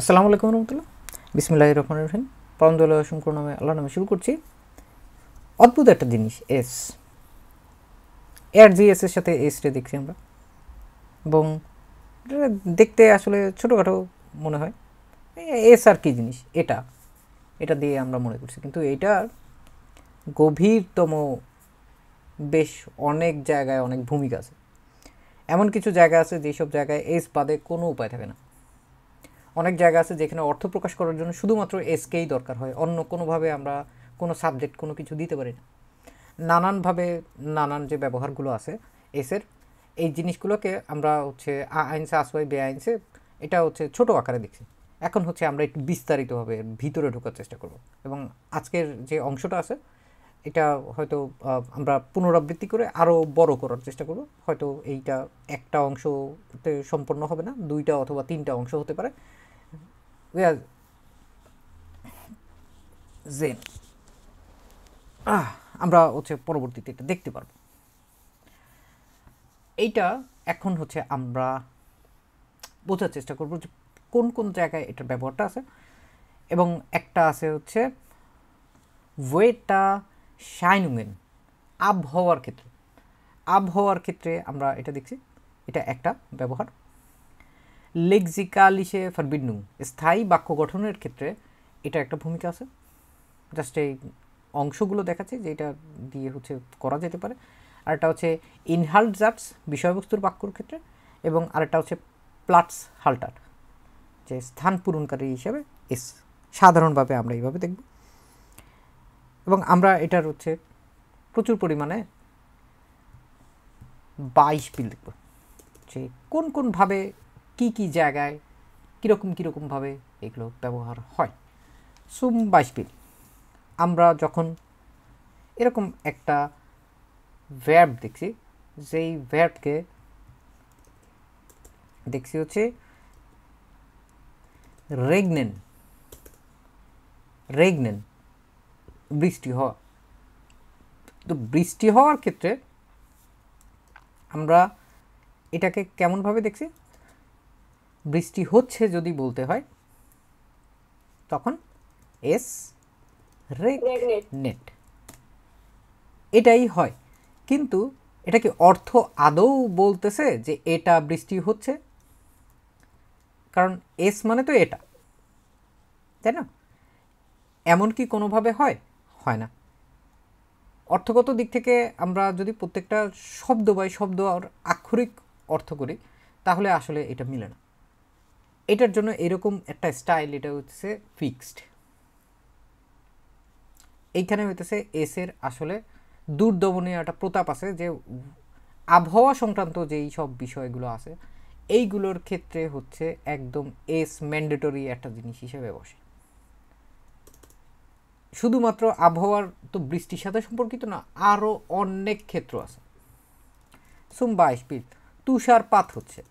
আসসালামু আলাইকুম রহমতুল্লাহ। বিসমিল্লাহির রহমানির রহিম। পরমদয়ালু অসীম করুণাময় আল্লাহর নামে শুরু করছি। অদ্ভুত একটা জিনিস এস, এর জি এস এর সাথে এসটা দেখছি আমরা, এবং এটা দেখতে আসলে ছোটোখাটো মনে হয়। এস আর কি জিনিস, এটা এটা দিয়ে আমরা মনে করছি, কিন্তু এটার গভীরতম বেশ অনেক জায়গায় অনেক ভূমিকা আছে। এমন কিছু জায়গা আছে যেসব জায়গায় এস বাদে কোনো উপায় থাকে না। অনেক জায়গা আছে যেখানে অর্থ প্রকাশ করার জন্য শুধুমাত্র এসকেই দরকার হয়, অন্য কোনোভাবে আমরা কোনো সাবজেক্ট কোনো কিছু দিতে পারি না। নানানভাবে নানান যে ব্যবহারগুলো আছে এসের, এই জিনিসগুলোকে আমরা হচ্ছে আইনসে আসওয়াই বে আইনসে এটা হচ্ছে ছোট আকারে দেখছি। এখন হচ্ছে আমরা একটু বিস্তারিতভাবে এর ভিতরে ঢোকার চেষ্টা করব, এবং আজকের যে অংশটা আছে এটা হয়তো আমরা পুনরাবৃত্তি করে আরও বড় করার চেষ্টা করব। হয়তো এইটা একটা অংশতে সম্পন্ন হবে না, দুইটা অথবা তিনটা অংশ হতে পারে। জেন আমরা হচ্ছে পরবর্তীতে এটা দেখতে পারবো। এইটা এখন হচ্ছে আমরা বোঝার চেষ্টা করব যে কোন কোন জায়গায় এটার ব্যবহারটা আছে, এবং একটা আছে হচ্ছে ওয়েটা শাইনুমেন, আবহাওয়ার ক্ষেত্রে। আবহাওয়ার ক্ষেত্রে আমরা এটা দেখছি, এটা একটা ব্যবহার। লেক্সিকালিসে ফারবিডনুং, স্থায়ী বাক্য গঠনের ক্ষেত্রে এটা একটা ভূমিকা আছে। জাস্ট এই অংশগুলো দেখাচ্ছে যে এটা দিয়ে হচ্ছে করা যেতে পারে। আরেকটা হচ্ছে ইনহাল্ট জাটস, বিষয়বস্তুর বাক্যর ক্ষেত্রে, এবং আরেকটা হচ্ছে প্লাটস হাল্টার, যে স্থান পূরণকারী হিসেবে এস। সাধারণভাবে আমরা এইভাবে দেখব, এবং আমরা এটার হচ্ছে প্রচুর পরিমাণে 22 বিল দেখব, যে কোন কোনভাবে কী কী জায়গায় কীরকমভাবে এগুলো ব্যবহার হয়। সুম 22 বিল আমরা যখন এরকম একটা ভ্যার্ব দেখছি, যেই ভ্যার্বকে দেখছি হচ্ছে রেগনেন, রেগনেন বৃষ্টি হওয়া। তো বৃষ্টি হওয়ার ক্ষেত্রে আমরা এটাকে কেমনভাবে দেখছি, বৃষ্টি হচ্ছে যদি বলতে হয় তখন এস রেগনেট, এটাই হয়। কিন্তু এটা কি অর্থ আদৌ বলতেছে যে এটা বৃষ্টি হচ্ছে? কারণ এস মানে তো এটা, তাই না? এমন কি কোনোভাবে হয়? হয় না। অর্থগত দিক থেকে আমরা যদি প্রত্যেকটা শব্দ বাই শব্দ আর আক্ষরিক অর্থ করি, তাহলে আসলে এটা মিলে না। এটার জন্য এরকম একটা স্টাইল, এটা হচ্ছে ফিক্সড। এইখানে হইতেছে এসের আসলে দূরদমনীয় একটা প্রতাপ আছে, যে আবহাওয়া সংক্রান্ত যেই সব বিষয়গুলো আছে এইগুলোর ক্ষেত্রে হচ্ছে একদম এস ম্যান্ডেটরি একটা জিনিস হিসেবে বসে। শুধুমাত্র আবহাওয়ার তো বৃষ্টির সাথে সম্পর্কিত না, আরও অনেক ক্ষেত্র আছে। সুম্বা স্পিড, তুষারপাত হচ্ছে।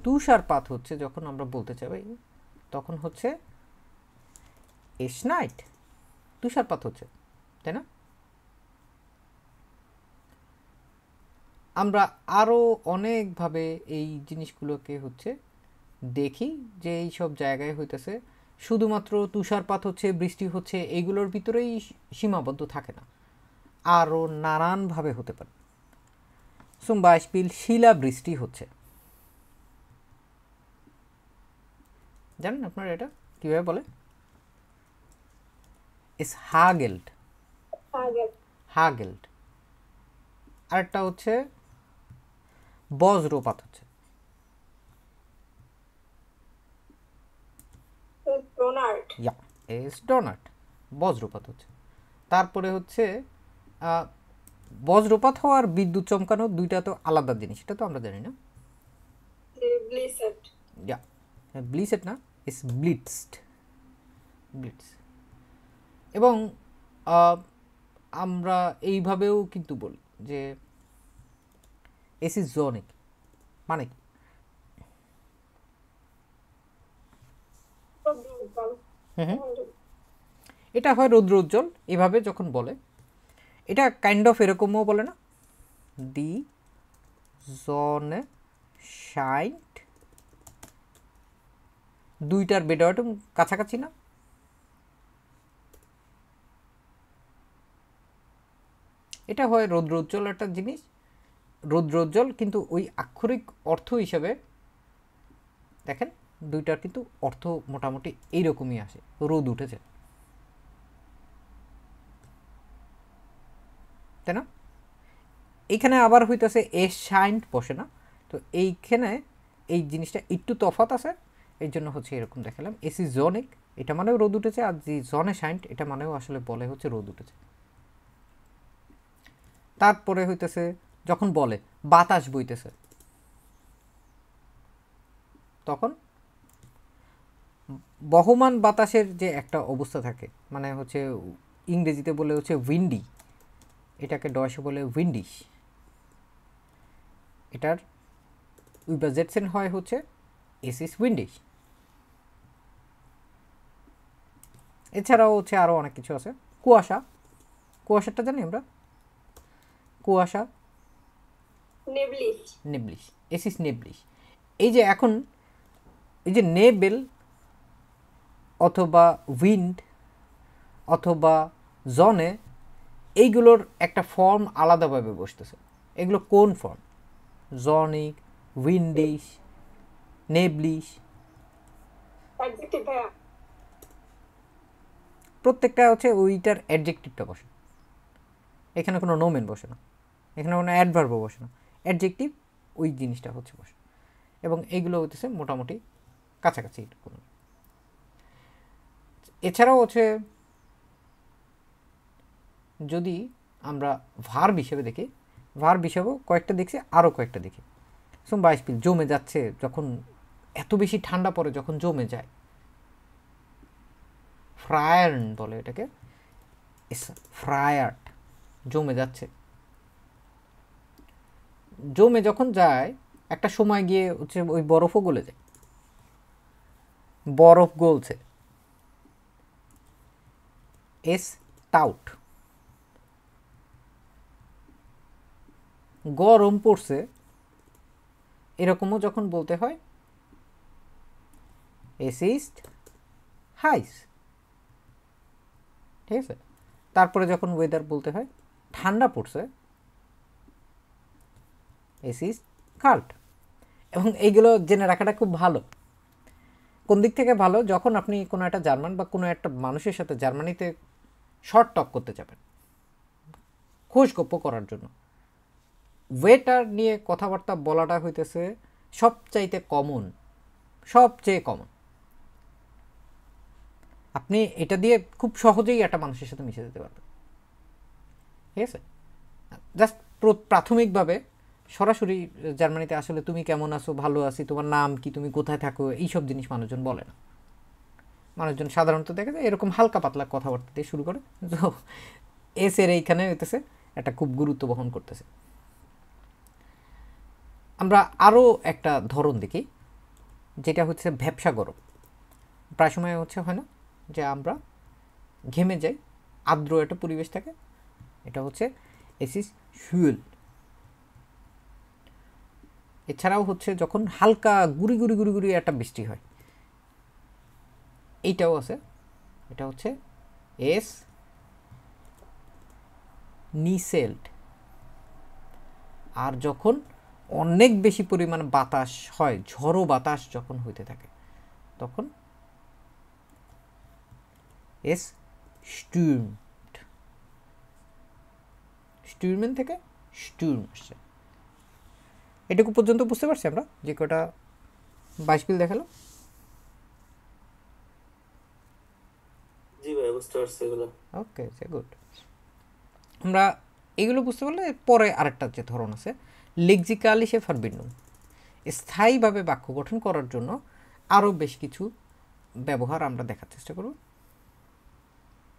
তুষারপাত হচ্ছে যখন আমরা বলতে চাই তখন হচ্ছে এস নাইট, তুষারপাত হচ্ছে, তাই না? আমরা আরও অনেকভাবে এই জিনিসগুলোকে হচ্ছে দেখি, যে এই সব জায়গায় হইতেছে শুধুমাত্র তুষারপাত হচ্ছে, বৃষ্টি হচ্ছে, এইগুলোর ভিতরেই সীমাবদ্ধ থাকে না, আরও নানানভাবে হতে পারে। সুম্বা স্পিল, শিলা বৃষ্টি হচ্ছে। জানেন আপনারা এটা কীভাবে বলে? ইস হাগেল্ড, হাগেল্ড। আরেকটা হচ্ছে বজ্রপাত হচ্ছে, ইয়া এস ডোনাট, বজ্রপাত হচ্ছে। তারপরে হচ্ছে বজ্রপাত হওয়ার বিদ্যুৎ চমকানো, দুইটা তো আলাদা জিনিস, এটা তো আমরা জানি না। ইয়া ব্লিসেট না, ইস ব্লিটসড, ব্লিটস। এবং আমরা এইভাবেও কিন্তু বলি যে এস ইজ জোনিক, মানে কি? এটা হয় রৌদ্র উজ্জ্বল, এভাবে যখন বলে এটা কাইন্ড অফ এরকমও বলে না, দি জনে শাইন্ট দুইটার বেডওয়ার্ড কাছাকাছি না? এটা হয় রৌদ্রোজ্জ্বল একটা জিনিস, রৌদ্রোজ্জ্বল, কিন্তু ওই আক্ষরিক অর্থ হিসেবে দেখেন দুইটার কিন্তু অর্থ মোটামুটি এইরকমই আসে, রোদ উঠেছে, তাই না? এইখানে আবার হইতেছে এ শাইন্ট বসে না, তো এইখানে এই জিনিসটা একটু তফাৎ আছে, এই জন্য হচ্ছে এরকম দেখালাম। এসি জনিক এটা মানেও রোদ উঠেছে, আর যে জনে শাইন্ট এটা মানেও আসলে বলে হচ্ছে রোদ উঠেছে। তারপরে হইতেছে যখন বলে বাতাস বইতেছে, তখন বহমান বাতাসের যে একটা অবস্থা থাকে, মানে হচ্ছে ইংরেজিতে বলে হচ্ছে উইন্ডি, এটাকে ডয়েশে বলে উইন্ডিশ, এটার উইবাজেটসেন হয় হচ্ছে এসিস উইন্ডিশ। এছাড়াও হচ্ছে আরও অনেক কিছু আছে। কুয়াশা, কুয়াশাটা জানি আমরা, কুয়াশা নেবলিশ, এসিস নেবলিশ। এই যে এখন এই যে নেবেল অথবা উইন্ড অথবা জনে, এইগুলোর একটা ফর্ম আলাদাভাবে বসতেছে। এগুলো কোন ফর্ম? জনিক, উইন্ডিশ, নেবলিশ, প্রত্যেকটা হচ্ছে ওইটার অ্যাডজেক্টিভটা বসে, এখানে কোনো নোমেন বসে না, এখানে কোনো অ্যাডভার্বও বসে না, অ্যাডজেক্টিভ ওই জিনিসটা হচ্ছে বসে, এবং এইগুলো হচ্ছে মোটামুটি কাছাকাছি। এছাড়াও হচ্ছে যদি আমরা ভার্ব হিসেবে দেখি, ভার্ব হিসেবেও কয়েকটা দেখছি, আরও কয়েকটা দেখি। সম বাইশপিল জমে যাচ্ছে, যখন এত বেশি ঠান্ডা পড়ে যখন জমে যায়, ফ্রায়ার্ন বলে এটাকে, ফ্রায়ার্ট, জমে যাচ্ছে। জমে যখন যায় একটা সময় গিয়ে হচ্ছে ওই বরফও গলে যায়, বরফ গলছে, এস টাউট। গরম পড়ছে এরকমও যখন বলতে হয় এস ইস্ট হাইস, ঠিক আছে? তারপরে যখন ওয়েদার বলতে হয় ঠান্ডা পড়ছে এস ইস্ট কাল্ট। এবং এইগুলো জেনে রাখাটা খুব ভালো। কোন দিক থেকে ভালো? যখন আপনি কোনো একটা জার্মান বা কোনো একটা মানুষের সাথে জার্মানিতে শর্ট টক করতে যাবেন, খোঁজ গপ্প করার জন্য, ওয়েটার নিয়ে কথাবার্তা বলাটা হইতেছে সবচাইতে কমন, সবচেয়ে কমন। আপনি এটা দিয়ে খুব সহজেই একটা মানুষের সাথে মিশে যেতে পারবেন, ঠিক আছে? জাস্ট প্রাথমিকভাবে সরাসরি জার্মানিতে আসলে তুমি কেমন আছো, ভালো আছি, তোমার নাম কি, তুমি কোথায় থাকো, এইসব জিনিস মানুষজন বলে না। মানুষজন সাধারণত দেখা যায় এরকম হালকা পাতলা কথাবার্তা দিয়ে শুরু করে। তো এসের এইখানে হইতেছে একটা খুব গুরুত্ব বহন করতেছে। আমরা আরও একটা ধরন দেখি, যেটা হচ্ছে ভ্যাপসা গরম। প্রায় সময় হচ্ছে হয় না যে আমরা ঘেমে যাই, আর্দ্র একটা পরিবেশ থাকে, এটা হচ্ছে এসিস শুয়েল। এছাড়াও হচ্ছে যখন হালকা গুড়ি গুড়ি গুড়ি গুড়ি একটা বৃষ্টি হয়, এইটাও আছে, এটা হচ্ছে এস নিসেল্ট। আর যখন অনেক বেশি পরিমাণ বাতাস হয়, ঝড়ো বাতাস যখন হইতে থাকে, তখন এস স্টুর্মড। স্টুরমেন থেকে স্টুর্ম আসছে। এটুকু পর্যন্ত বুঝতে পারছি আমরা, যে কটা বাইশপিল দেখালো। জি ভাই, বুঝতে পারছি এগুলো। ওকে, গুড। আমরা এগুলো বুঝতে পারলে পরে আরেকটা যে ধরন আছে, লেক্সিকালিসে ভার্বিনুম, স্থায়ীভাবে বাক্য গঠন করার জন্য আরও বেশ কিছু ব্যবহার আমরা দেখার চেষ্টা করব।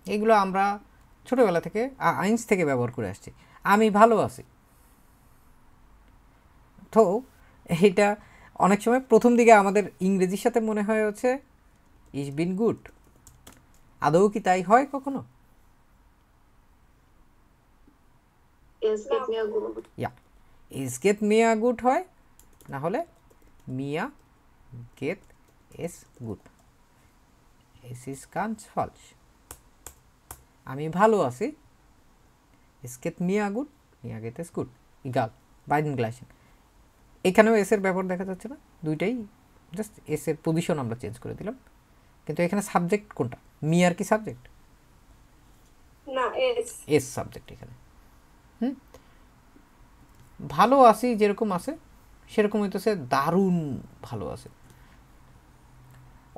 এগুলো আমরা ছোটোবেলা থেকে আইন্স থেকে ব্যবহার করে আসছি। আমি ভালো আছি, তো এটা অনেক সময় প্রথম দিকে আমাদের ইংরেজির সাথে মনে হয় হচ্ছে ইজ বিন গুড, আদৌ কি তাই হয় কখনো? ইজ গেট মিয়া গুড হয়, না হলে মিয়া গেট এস গুড। es ist ganz falsch. আমি ভালো আছি, es geht mir gut, mir geht es gut, egal, beiden gleichen. এখানেও এস এর ব্যবহার দেখা যাচ্ছে না, দুইটাই জাস্ট এস এর পজিশন আমরা চেঞ্জ করে দিলাম, কিন্তু এখানে সাবজেক্ট কোনটা? মি আর কি সাবজেক্ট? না, এস এস সাবজেক্ট এখানে। ভালো আছি যেরকম আছে সেরকম হইতেছে দারুণ ভালো আছে,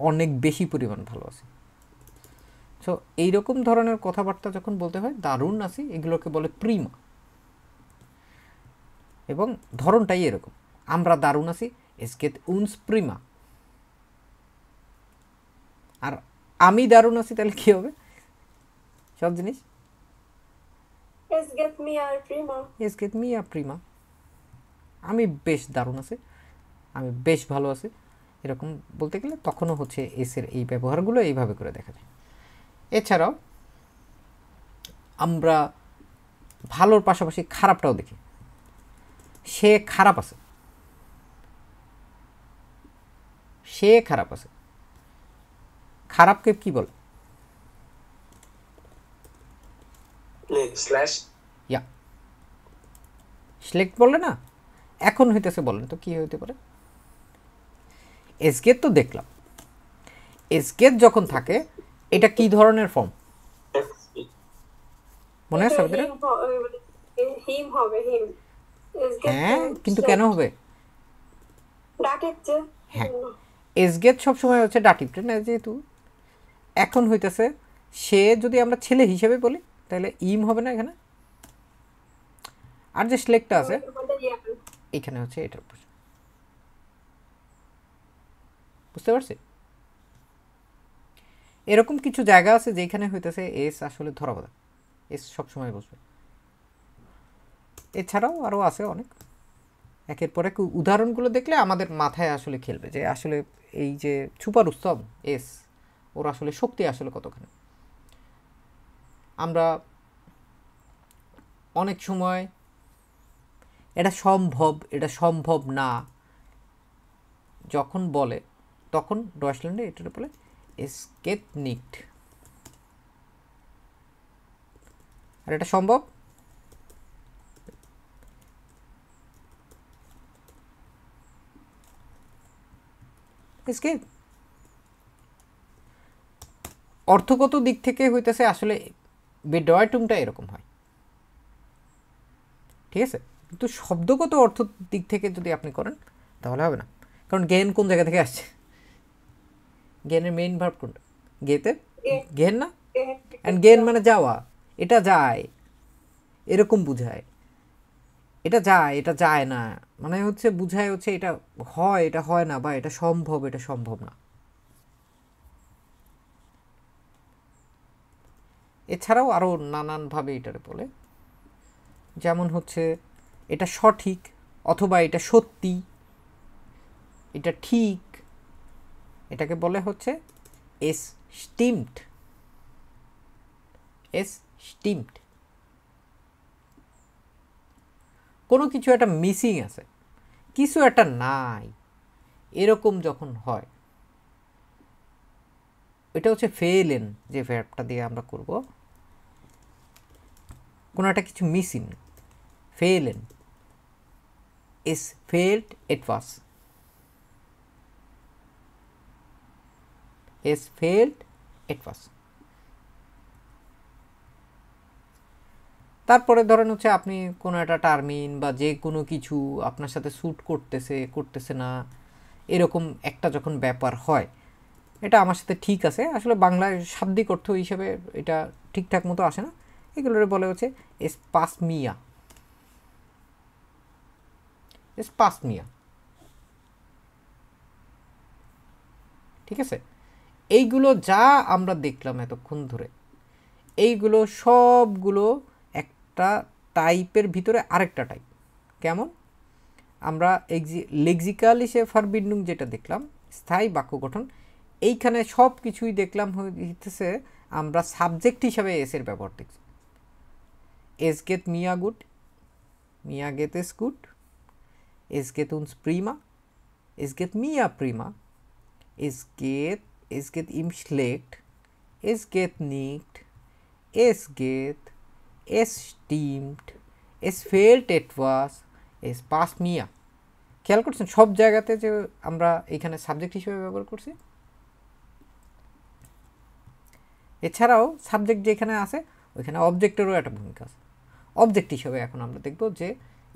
অনেক বেশি পরিমাণ ভালো আছে। সো এইরকম ধরনের কথাবার্তা যখন বলতে হয় দারুণ আছি, এগুলোকে বলে প্রিমা, এবং ধরনটাই এরকম, আমরা দারুণ আছি, es geht uns prima। আর আমি দারুণ আছি তাহলে কি হবে? সব জিনিস es geht mir prima, es geht mir prima, আমি বেশ দারুণ আছি, আমি বেশ ভালো আছি, এরকম বলতে গেলে তখনও হচ্ছে এস এর এই ব্যবহারগুলো এইভাবে করে দেখা যায়। এছাড়াও আমরা ভালোর পাশাপাশি খারাপটাও দেখি, সে খারাপ আছে, সে খারাপ আছে, খারাপকে কি বলে? স্ল্যাশ ইয়া সিলেক্ট বলে না, এখন হইতেছে বলেন তো কি হইতে পারে? এসগেট তো দেখলাম, এসগেট যখন থাকে এটা কি ধরনের ফর্ম মনে আছে আপনাদের? হিম হবে, হিম। es geht হ্যাঁ, mir কিন্তু schlecht। কেন হবে? ডাকের যে হ্যাঁ, এসগেট সবসময় হচ্ছে ডাটিভ না, যেহেতু এখন হইতেছে সে, যদি আমরা ছেলে হিসেবে বলি তাহলে ইম হবে না এখানে, আর যে সিলেক্টটা আছে এখানে হচ্ছে এটার উপর, বুঝতে পারছি? এরকম কিছু জায়গা আছে যেখানে হইতেছে এস আসলে ধরা বাঁধা, এস সবসময় বসবে। এছাড়াও আরও আছে অনেক, একের পর এক উদাহরণগুলো দেখলে আমাদের মাথায় আসলে খেলবে যে আসলে এই যে ছুপা রুস্তম এস, ওর আসলে শক্তি আসলে কতখানি। আমরা অনেক সময় এটা সম্ভব, এটা সম্ভব না যখন বলে, তখন ডয়েচল্যান্ডে এটা বলে es geht nicht, আর এটা সম্ভব es geht। অর্থগত দিক থেকে হইতেছে আসলে বেডয়টুমটা এরকম হয়, ঠিক আছে, কিন্তু শব্দগত অর্থ দিক থেকে যদি আপনি করেন তাহলে হবে না, কারণ গেন কোন জায়গা থেকে আসছে? গেনের মেইন ভার্ব কোনটা? গেতে গেন না, অ্যান্ড গেন মানে যাওয়া, এটা যায় এরকম বুঝায়, এটা যায় এটা যায় না, মানে হচ্ছে বুঝায় হচ্ছে এটা হয় এটা হয় না, বা এটা সম্ভব এটা সম্ভব না। এছাড়াও আরও নানানভাবে এটারে বলে, যেমন হচ্ছে এটা সঠিক, অথবা এটা সত্যি, এটা ঠিক, এটাকে বলে হচ্ছে এস স্টিমড, এস স্টিমড। কোনো কিছু একটা মিসিং আছে, কিছু একটা নাই, এরকম যখন হয় এটা হচ্ছে ফেলেন, যে ভার্বটা দিয়ে আমরা করব, কোনো একটা কিছু মিসিং, ফেলেন, এস ফেল্ড এটভাস, এস ফেল্ড এটভাস। তারপরে ধরেন হচ্ছে আপনি কোনো একটা টার্মিন বা যে কোনো কিছু আপনার সাথে স্যুট করতেছে করতেছে না, এরকম একটা যখন ব্যাপার হয়, এটা আমার সাথে ঠিক আছে, আসলে বাংলায় শাব্দিক অর্থ হিসেবে এটা ঠিকঠাক মতো আসে না, এগুলোর বলে হচ্ছে এস পাস মিয়া, এস পাস মিয়া, ঠিক আছে। এইগুলো যা আমরা দেখলাম এতক্ষণ ধরে, এইগুলো সবগুলো একটা টাইপের ভিতরে আরেকটা টাইপ। কেমন? আমরা লেক্সিক্যাল হিসেবে ভার্বিন্ডুং যেটা দেখলাম, স্থায়ী বাক্য গঠন, এইখানে সব কিছুই দেখলাম হইতেছে আমরা সাবজেক্ট হিসাবে এস এর ব্যবহার দেখছি। এস গেট মিয়া গুড, মিয়া গেট এস গুড, এস গেট উনস প্রিমা, এস গেট মিয়া প্রিমা, এস গেট es geht ihm schlecht, es geht nicht, es geht, es stimmt, es fehlt etwas, es passt mir. খেয়াল করছেন সব জায়গাতে যে আমরা এখানে সাবজেক্ট হিসেবে ব্যবহার করছি। এছাড়াও সাবজেক্ট যেখানে আছে ওইখানে অবজেক্টেরও একটা ভূমিকা আছে। অবজেক্ট হিসেবে এখন আমরা দেখব যে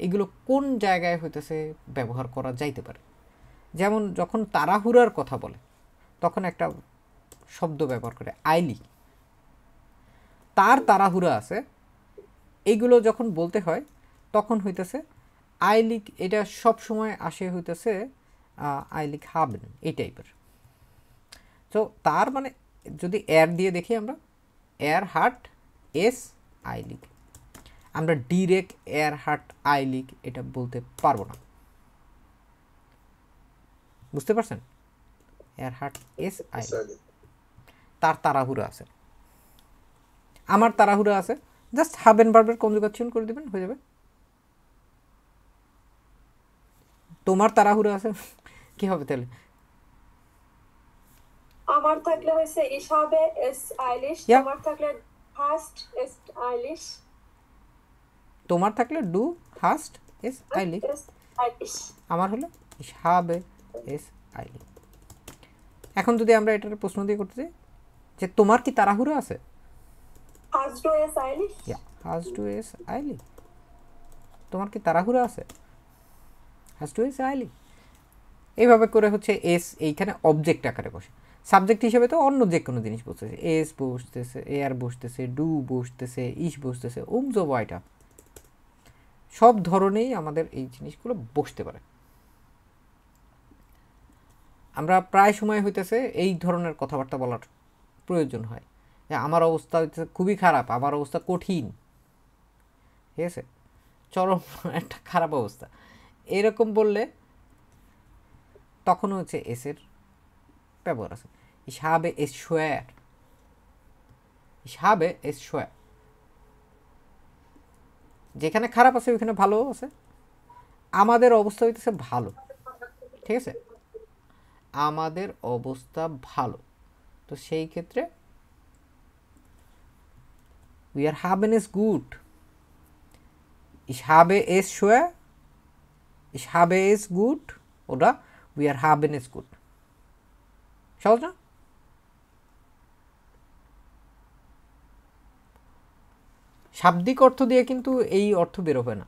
এগুলো কোন জায়গায় হইতেছে ব্যবহার করা যাইতে পারে। যেমন যখন তাড়াহুড়ার কথা বলে তখন একটা শব্দ ব্যবহার করে আইলি, তার তাড়াহুড়া আছে, এইগুলো যখন বলতে হয় তখন হইতেছে আইলিক, এটা সব সময় আসে হইতেছে আইলিক হাবেন এই টাইপের। তো তার মানে যদি এর দিয়ে দেখি আমরা এর হার্ট এস আইলিক, আমরা ডিরেক্ট এর হার্ট আইলিক এটা বলতে পারবো না, বুঝতে পারছেন? এর হার্ট এস আইলিক, তার তাড়াহুড়া আছে, আমার তাড়াহুড়া আছে, জাস্ট হাবেন ভার্বের কনজুগেশন করে দিবেন, হয়ে যাবে। তোমার তাড়াহুড়া আছে কি হবে তাহলে? আমার থাকলে হইছে ich habe es eilig, Ja. তোমার থাকলে hast es eilig, তোমার থাকলে ডু হাস্ট এস আইলিক, es eilig। আমার হলো ich habe es eilig। এখন যদি আমরা এটার প্রশ্ন দিয়ে করতে চাই যে তোমার কি তাড়াহুড়া আছে, Hast du es eilig? ইয়া hast du es eilig, তোমার কি তাড়াহুড়া আছে, hast du es eilig। এইভাবে করে হচ্ছে এস এইখানে অবজেক্ট আকারে বসে। সাবজেক্ট হিসেবে তো অন্য যে কোনো জিনিস বসতেছে, এস বসতেছে, এয়ার বসতেছে, ডু বসতেছে, ইস বসতেছে, উমজো বয়টা, সব ধরনেই আমাদের এই জিনিসগুলো বসতে পারে। আমরা প্রায় সময় হইতেছে এই ধরনের কথাবার্তা বলার প্রয়োজন হয় যে আমার অবস্থা হইতেছে খুবই খারাপ, আমার অবস্থা কঠিন, ঠিক আছে, চরম একটা খারাপ অবস্থা, এরকম বললে তখন হচ্ছে এসের ব্যবহার আছে। Ich habe es schwer, ich habe es schwer, যেখানে খারাপ আছে ওইখানে ভালো আছে, আমাদের অবস্থা হইতেছে ভালো, ঠিক আছে, আমাদের অবস্থা ভালো, তো সেই ক্ষেত্রে wir haben es gut, ich habe es schwer, ich habe es gut oder wir haben es gut, সহজ না? শাব্দিক অর্থ দিয়ে কিন্তু এই অর্থ বেরোবে না,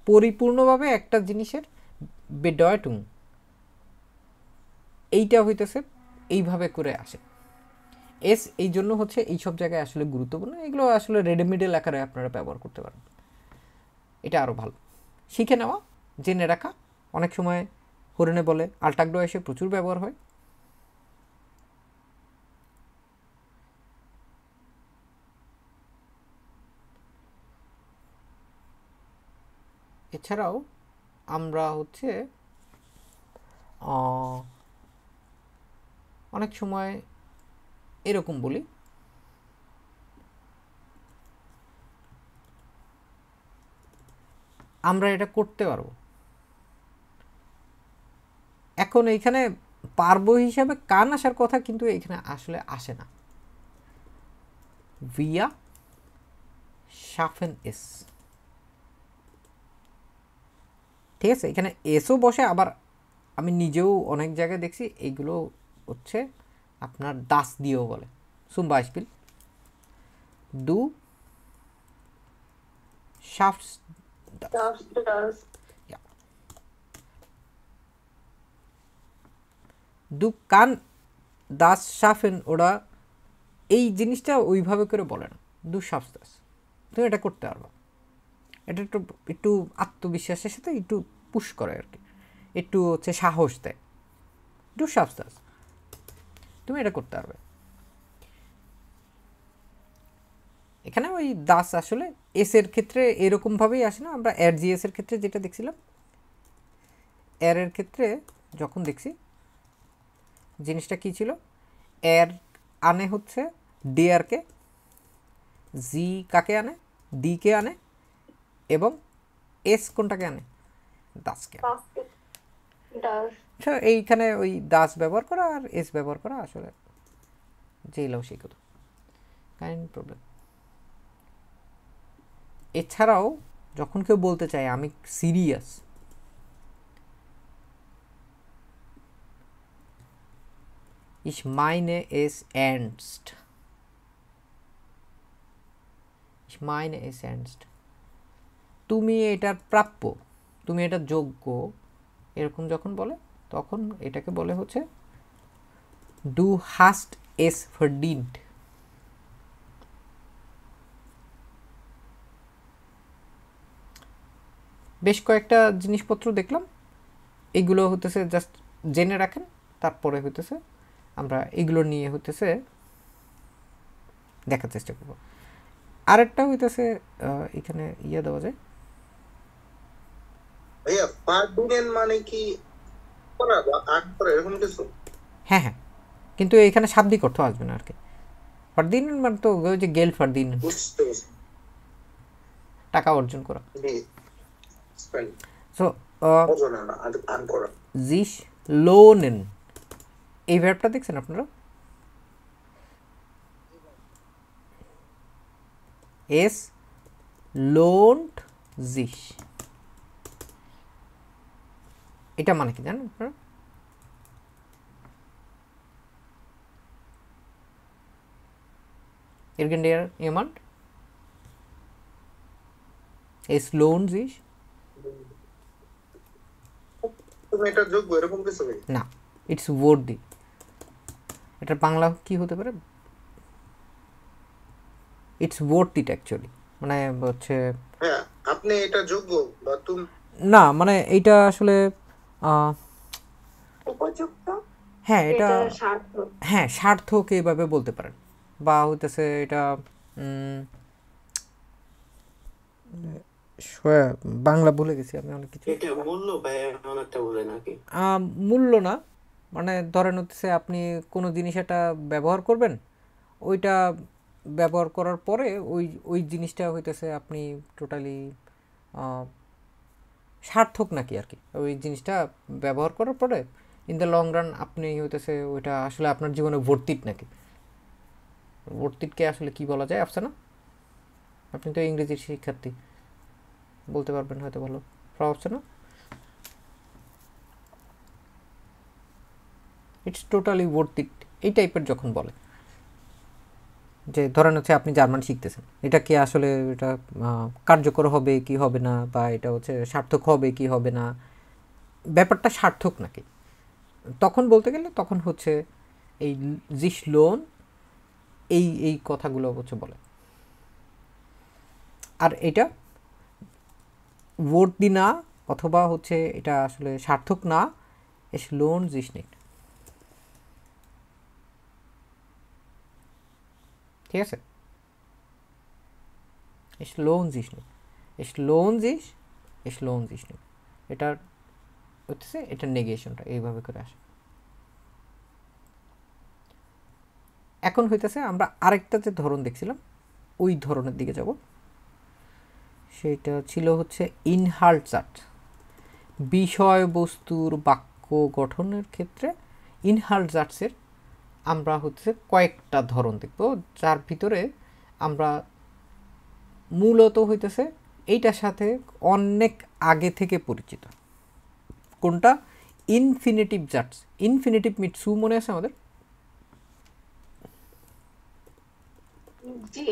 পরিপূর্ণভাবে একটা জিনিসের বেডয়টুং এইটা হইতেছে এইভাবে করে আসে। এস এই জন্য হচ্ছে এই সব জায়গায় আসলে গুরুত্বপূর্ণ, এগুলো আসলে রেডিমেডেল আকারে আপনারা ব্যবহার করতে পারেন, এটা আরও ভালো শিখে নেওয়া, জেনে রাখা। অনেক সময় হরিণে বলে আলটাগ্ড এসে প্রচুর ব্যবহার হয়। এছাড়াও আমরা হচ্ছে অনেক সময় এরকম বলি আমরা এটা করতে পারবো। এখন এইখানে পারবো হিসাবে কান আসার কথা, কিন্তু এখানে আসলে আসে না। wir schaffen es, ঠিক আছে, এখানে এসও বসে, আবার আমি নিজেও অনেক জায়গায় দেখছি এইগুলো হচ্ছে আপনার দাস দিয়েও বলে। zum Beispiel du schaffst Darfst du das? ja, du kann das schaffen, ওরা এই জিনিসটা ওইভাবে করে বলে না, du schaffst das, তুমি এটা করতে পারবা, এটা একটু একটু আত্মবিশ্বাসের সাথে একটু পুশ করে আর কি, একটু হচ্ছে সাহস দেয়, du schaffst das, তুমি এটা করতে পারবে। এখানে ওই দাস আসলে এস এর ক্ষেত্রে এরকমভাবেই আসে না, আমরা এর জিএস এর ক্ষেত্রে যেটা দেখছিলাম, এর এর ক্ষেত্রে যখন দেখছি জিনিসটা কী ছিল, এর আনে হচ্ছে ডিআরকে, জি কাকে আনে, ডিকে আনে, এবং এস কোনটাকে আনে, দাসকে আনে। আচ্ছা এইখানে ওই দাস ব্যবহার করা আর এস ব্যবহার করা আসলে যেই লাও সেই কথা কাইন্ড প্রবলেম। এছাড়াও যখন কেউ বলতে চায় আমি serious, ich meine es ernst, ich meine es ernst, তুমি এটার প্রাপ্য, তুমি এটা যোগ্য, এরকম যখন বলে তখন এটাকে বলে হচ্ছে du hast es verdient। বেশ কয়েকটা জিনিসপত্র দেখলাম, এগুলো হতেছে জাস্ট জেনে রাখেন, তারপরে হইতেছে আমরা এগুলো নিয়ে হইতেছে দেখার চেষ্টা করব। আরেকটা হইতেছে এখানে ইয়ে দেওয়া যায়, ভাইয়া পার্ডিনেন মানে কি করা বা আগ করা এরকম কিছু? হ্যাঁ হ্যাঁ, কিন্তু এখানে শাব্দিক অর্থ আসবে না আর কি। ফারদিন মানে তো ওই যে গেল ফারদিন, বুঝতে পারছি। টাকা অর্জন করা। জি স্পেন সো অর্জন না আগ করা। জিস লোনেন, এই ভার্বটা দেখছেন আপনারা, এস লোন্ট জিস, এটা মানে কি জানেন আপনারা? Irgendeiner jemand? Es lohnt sich? তুমি এটা যোগ্য এরকম কিছু ভাই? না, ইটস worthy। এটার বাংলা কি হতে পারে? ইটস worth it অ্যাকচুয়ালি, মানে হচ্ছে হ্যাঁ আপনি এটা যোগ্য বা তুমি না, মানে এইটা আসলে উপযুক্ত, হ্যাঁ এটা এটা সার্থক। হ্যাঁ সার্থক এইভাবে বলতে পারেন, বা হইতেছে এটা বাংলা ভুলে গেছি আমি অনেক কিছু। এটা মূল্য ভাই এমন একটা বলে নাকি? মূল্য না, মানে ধরেন হচ্ছে আপনি কোনো জিনিস একটা ব্যবহার করবেন, ওইটা ব্যবহার করার পরে ওই ওই জিনিসটা হইতেছে আপনি টোটালি সার্থক নাকি আর কি, ওই জিনিসটা ব্যবহার করার পরে ইন দ্য লং রান আপনি হইতেছে ওইটা আসলে আপনার জীবনে ভর্তিত নাকি। ভর্তিতকে আসলে কি বলা যায় আফসানা? আপনি তো ইংরেজির শিক্ষার্থী, বলতে পারবেন হয়তো ভালো। আফসানা, ইটস টোটালি ভর্তিত এই টাইপের যখন বলে, যে ধরেন হচ্ছে আপনি জার্মান শিখতেছেন, এটা কি আসলে এটা কার্যকর হবে কি হবে না, বা এটা হচ্ছে সার্থক হবে কি হবে না, ব্যাপারটা সার্থক নাকি, তখন বলতে গেলে তখন হচ্ছে এই জিস লোন এই এই কথাগুলো হচ্ছে বলে। আর এটা ভোট দি না, অথবা হচ্ছে এটা আসলে সার্থক না, এস লোন জিস নিট, ঠিক আছে? এস লোন জিস নিট, এস লোন জিস, এস লোন জিস নিট, এটার হচ্ছে এটা নেগেশনটা এইভাবে করে আসে। এখন হইতেছে আমরা আরেকটা যে ধরন দেখছিলাম ওই ধরনের দিকে যাব, সেটা ছিল হচ্ছে ইনহাল্টজাট। বিষয়বস্তুর বাক্য গঠনের ক্ষেত্রে ইনহাল্টজাটসের আমরা হচ্ছে কয়েকটা ধরন দেখব, যার ভিতরে আমরা মূলত হইতেছে এইটার সাথে অনেক আগে থেকে পরিচিত। কোনটা? ইনফিনিটিভ জাটস। ইনফিনিটিভ মিট সু মনে আছে আমাদের? জি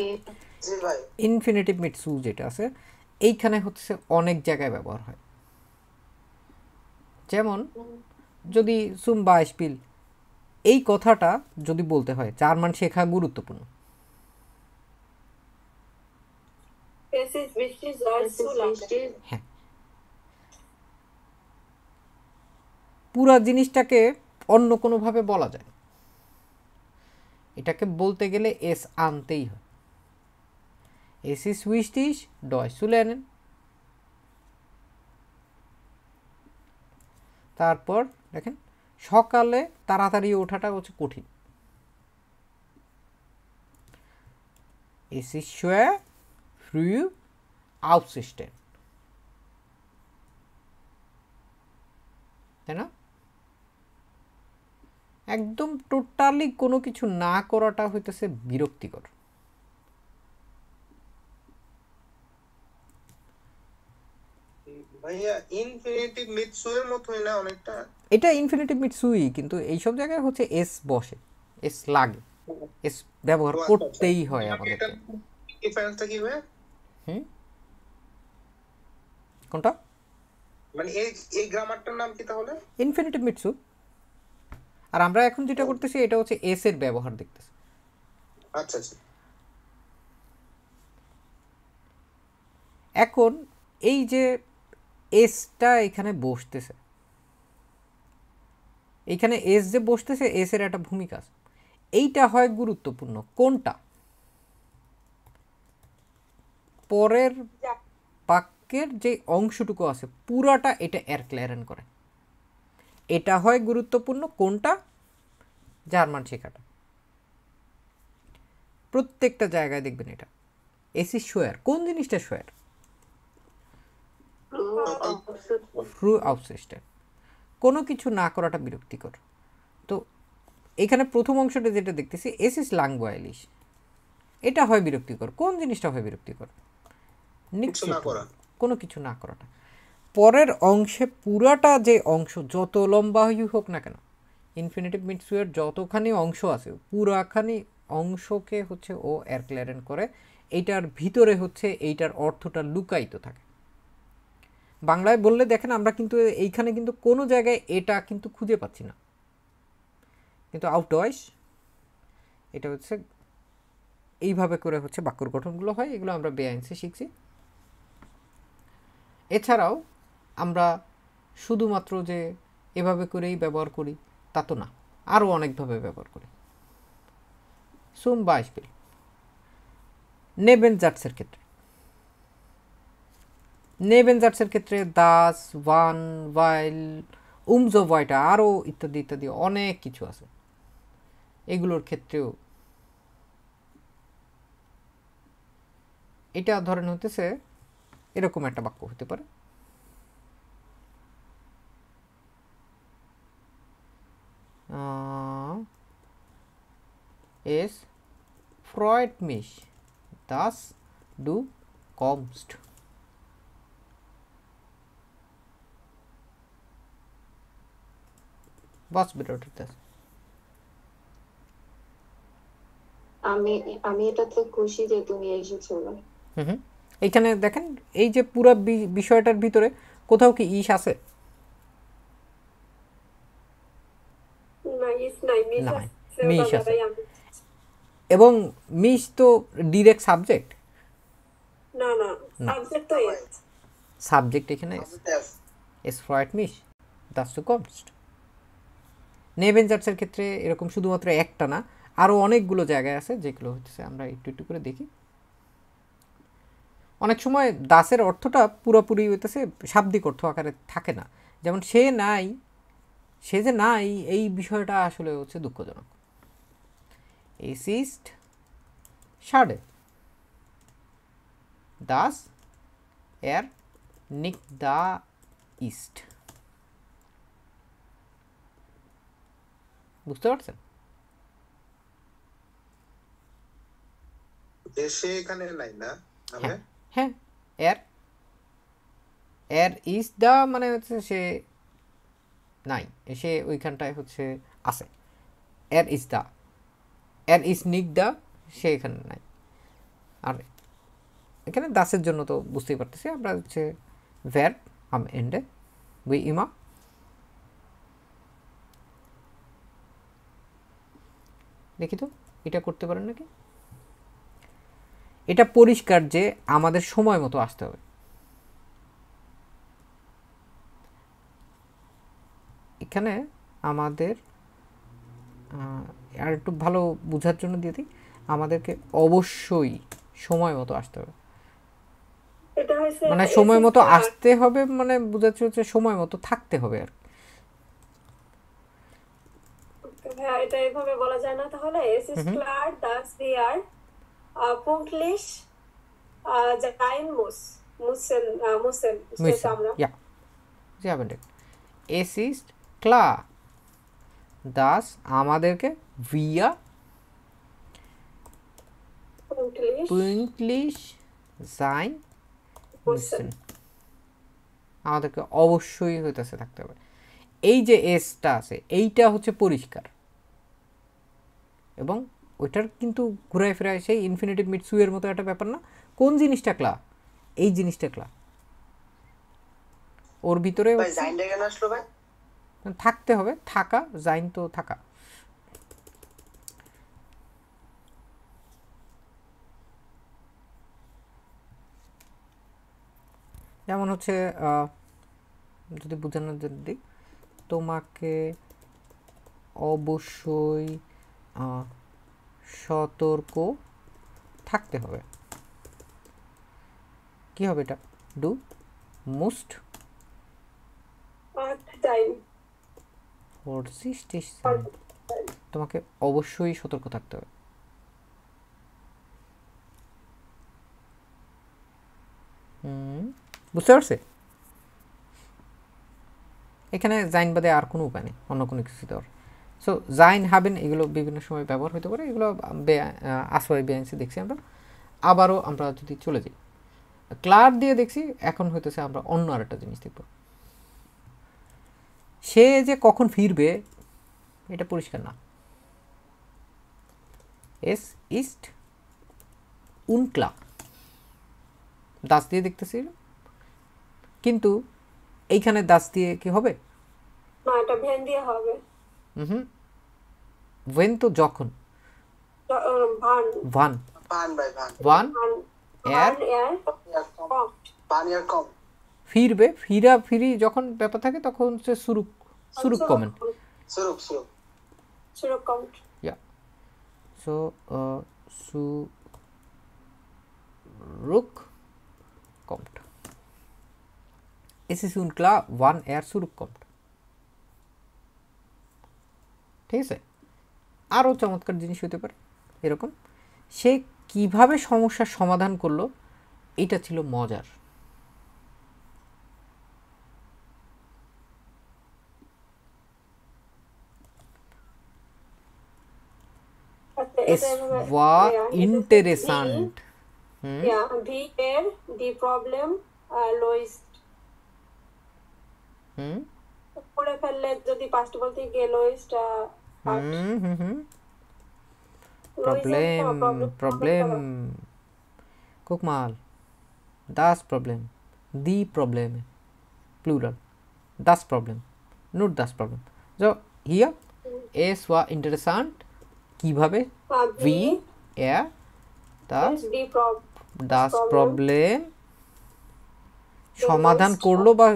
জি ভাই ইনফিনিটিভ মিট সু যেটা আছে এইখানে হচ্ছে অনেক জায়গায় ব্যবহার হয়। যেমন যদি সুম বাইশপিল এই কথাটা যদি বলতে হয় জার্মান শেখা গুরুত্বপূর্ণ, Es ist wichtig, Salz zu lernen. হ্যাঁ, পুরা জিনিসটাকে অন্য কোনোভাবে বলা যায় না, এটাকে বলতে গেলে এস আনতেই হয়। এস ইস উইস্টিস ডয় সুলেনেন। তারপর দেখেন সকালে তাড়াতাড়ি ওঠাটা হচ্ছে কঠিন, es ist schwer früh aufzustehen, তাই না? একদম টোটালি কোনো কিছু না করাটা হইতেছে বিরক্তিকর। ভাইয়া ইনফিনিটিভ মিৎসুয়ের মতোই না অনেকটা? এটা ইনফিনিটিভ মিটসুই, কিন্তু এইসব জায়গায় হচ্ছে এস বসে, এস লাগে, এস ব্যবহার ও আচ্ছা আচ্ছা, করতেই হয় এটা আমাদেরকে। ডিফারেন্সটা কি ভাইয়া? হুম, কোনটা? মানে এই এই গ্রামারটার নাম কি তাহলে? ইনফিনিটিভ মিটসু। আর আমরা এখন যেটা করতেছি এটা হচ্ছে এস এর ব্যবহার দেখতেছি। আচ্ছা আচ্ছা, এখন এই যে এসটা এখানে বসতেছে, এইখানে এস যে বসতেছে, এস এর একটা ভূমিকা আছে। এইটা হয় গুরুত্বপূর্ণ কোনটা? পরের যা বাক্যের যে অংশটুকু আছে পুরাটা এটা এরক্লেয়ারেন করে। এটা হয় গুরুত্বপূর্ণ কোনটা? জার্মান শেখাটা। প্রত্যেকটা জায়গায় দেখবেন এটা এসি শোয়ার। কোন জিনিসটা শোয়ার? ফ্রু আউটসিস্টেম। কোনো কিছু না করাটা বিরক্তিকর। তো এখানে প্রথম অংশটা যেটা দেখতেছি এস ইস লাংবয়ালিশ, এটা হয় বিরক্তিকর। কোন জিনিসটা হয় বিরক্তিকর? কিছু না করা। কোনো কিছু না করাটা। পরের অংশে পুরাটা যে অংশ যত লম্বাই হোক না কেন, ইনফিনিটিভ মিটসুয়ের যতখানি অংশ আছে পুরাখানি অংশকে হচ্ছে ও এরক্লেয়ারেন করে। এইটার ভিতরে হচ্ছে এইটার অর্থটা লুকায়িত থাকে। বাংলায় বললে দেখেন আমরা কিন্তু এইখানে কিন্তু কোনো জায়গায় এটা কিন্তু খুঁজে পাচ্ছি না, কিন্তু আউটওয়াইজ এটা হচ্ছে এইভাবে করে হচ্ছে বাক্যর গঠনগুলো হয়। এগুলো আমরা বেআইনসে শিখছি। এছাড়াও আমরা শুধুমাত্র যে এভাবে করেই ব্যবহার করি তা তো না, আরও অনেকভাবে ব্যবহার করি। সুম বাইসপিল নেবেনজাটসের ক্ষেত্রে, নেবেনজাটসের ক্ষেত্রে দাস, ওয়ান, ওয়াইল, উমজো ভয়টা, আরও ইত্যাদি ইত্যাদি অনেক কিছু আছে। এগুলোর ক্ষেত্রেও এটা ধরেন হতেছে এরকম একটা বাক্য হতে পারে, es freut mich, dass du kommst. Was bedeutet das? আমি আমি এটাতে খুশি যে তুমি এসেছো। হুম, এইখানে দেখেন এই যে পুরো বিষয়টার ভিতরে কোথাও কি ইস আছে? নাই মিস নাই, আছে মিস ওটা আছে। ভাই আমি এবং মিস তো ডিরেক্ট সাবজেক্ট না না, সাবজেক্ট তো এস সাবজেক্ট এখানে es freut mich dass du kommst। নেবেনজাটসের ক্ষেত্রে এরকম শুধুমাত্র একটা না, আরও অনেকগুলো জায়গায় আছে যেগুলো হচ্ছে আমরা একটু একটু করে দেখি। অনেক সময় দাসের অর্থটা পুরোপুরি হইতেছে শাব্দিক অর্থ আকারে থাকে না। যেমন সে নাই, সে যে নাই এই বিষয়টা আসলে হচ্ছে দুঃখজনক। Es ist schade dass er nicht da ist। বুঝতে পারছেন? দেশে এখানে নাই না আমরা? হ্যাঁ, এর এর ইজ দা মানে হচ্ছে সে নাই, সে ওইখানটায় হচ্ছে আছে। এর ইজ দা, এর ইজ নিক দা, সে এখানে নাই। আর এখানে দাসের জন্য তো বুঝতেই পারতেছি আমরা হচ্ছে ভ্যার আম এন্ডে উই ইমা। দেখি তো এটা করতে পারেন নাকি? এটা পরিষ্কার যে আমাদের সময় মতো আসতে হবে। এখানে আমাদের আর একটু ভালো বোঝার জন্য দিয়ে দিই, আমাদেরকে অবশ্যই সময় মতো আসতে হবে। এটা হইছে মানে সময় মতো আসতে হবে মানে বোঝাচ্ছে হচ্ছে সময় মতো থাকতে হবে আর। ভাই এটা এইভাবে বলা যায় না তাহলে? es ist klar dass wir pünktlich sein müssen Müssen, আমরা ja, Sie haben recht. Es ist klar Das আমাদেরকে ভিয়া Punktlich পুইন্টলিশ সাইন müssen. আমাদেরকে অবশ্যই হইতেছে থাকতে হবে। এই যে এসটা আছে এইটা হচ্ছে পরিষ্কার এবং ওইটার কিন্তু ঘুরায় ফেরায় সেই ইনফিনিটিভ মিড সুয়ের মতো একটা ব্যাপার না। কোন জিনিসটা ক্লা? এই জিনিসটা ক্লা। ওর ভিতরে ভাই জাইনটা কেন আসলো ভাই? থাকতে হবে, থাকা, জাইন তো থাকা। যেমন হচ্ছে যদি বোঝানোর জন্য দিই, তোমাকে অবশ্যই সতর্ক থাকতে হবে। কি হবে এটা? Do most Time. তোমাকে অবশ্যই সতর্ক থাকতে হবে। বুঝতে পারছে? এখানে জাইন বাদে আর কোনো উপায় নেই অন্য কোনো কিছু দেওয়ার। সো জাইন হাবেন এগুলো বিভিন্ন সময় ব্যবহার হতে পারে, এগুলো আসওয়াই বেআইনসি দেখছি আমরা। আবারও আমরা যদি চলে যাই ক্লার দিয়ে দেখছি, এখন হইতেছে আমরা অন্য আরেকটা জিনিস দেখব। সে যে কখন ফিরবে এটা পরিষ্কার না। এস ইস্ট উনক্লা দাস দিয়ে দেখতেছি, কিন্তু এইখানে দাস দিয়ে কি হবে? না, এটা ভেন দিয়ে হবে। ওয়েন তো যখন, ভান ভান ভান ভাই ভান। ওয়ান ভান এর এর ভান ইয়ার কম। ফিরবে, ফিরা ফিরি যখন ব্যাপার থাকে তখন হচ্ছে Suruk, Suruk comment. Suruk Suruk zurückkommt. Ja. So, zurückkommt. Es ist unklar, wann er zurückkommt. ঠিক আছে? আরও চমৎকার জিনিস হতে পারে এরকম, সে কিভাবে সমস্যার সমাধান করলো এটা ছিল মজার। Es war interessant. Ja, wie er die Problem löst. পড়ে ফেললে যদি পাস্ট বলতে গিয়ে löst Problem. Guck mal. Das Problem. Die Probleme. Plural. Das Problem. Nur das Problem. So, hier. Es war interessant. কিভাবে? Wie er das Problem সমাধান করলো বা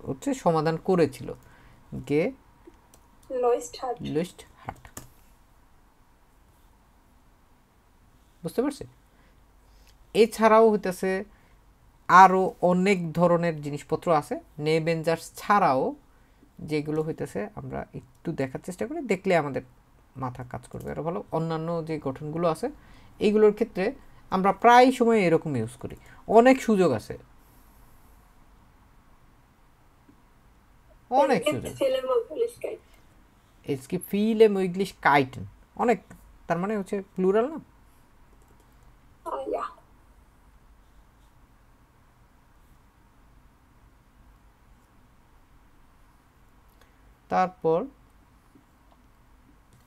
হচ্ছে সমাধান করেছিল। löst hat. বুঝতে পারছি? এছাড়াও হইতেছে আরও অনেক ধরনের জিনিসপত্র আছে নেবেঞ্জার্স ছাড়াও, যেগুলো হইতেছে আমরা একটু দেখার চেষ্টা করি, দেখলে আমাদের মাথা কাজ করবে আরও ভালো। অন্যান্য যে গঠনগুলো আছে এইগুলোর ক্ষেত্রে আমরা প্রায় সময় এরকম ইউজ করি, অনেক সুযোগ আছে, অনেক সুযোগ। Es gibt viele Möglichkeiten, অনেক, তার মানে হচ্ছে প্লুরাল না? Ja. তারপর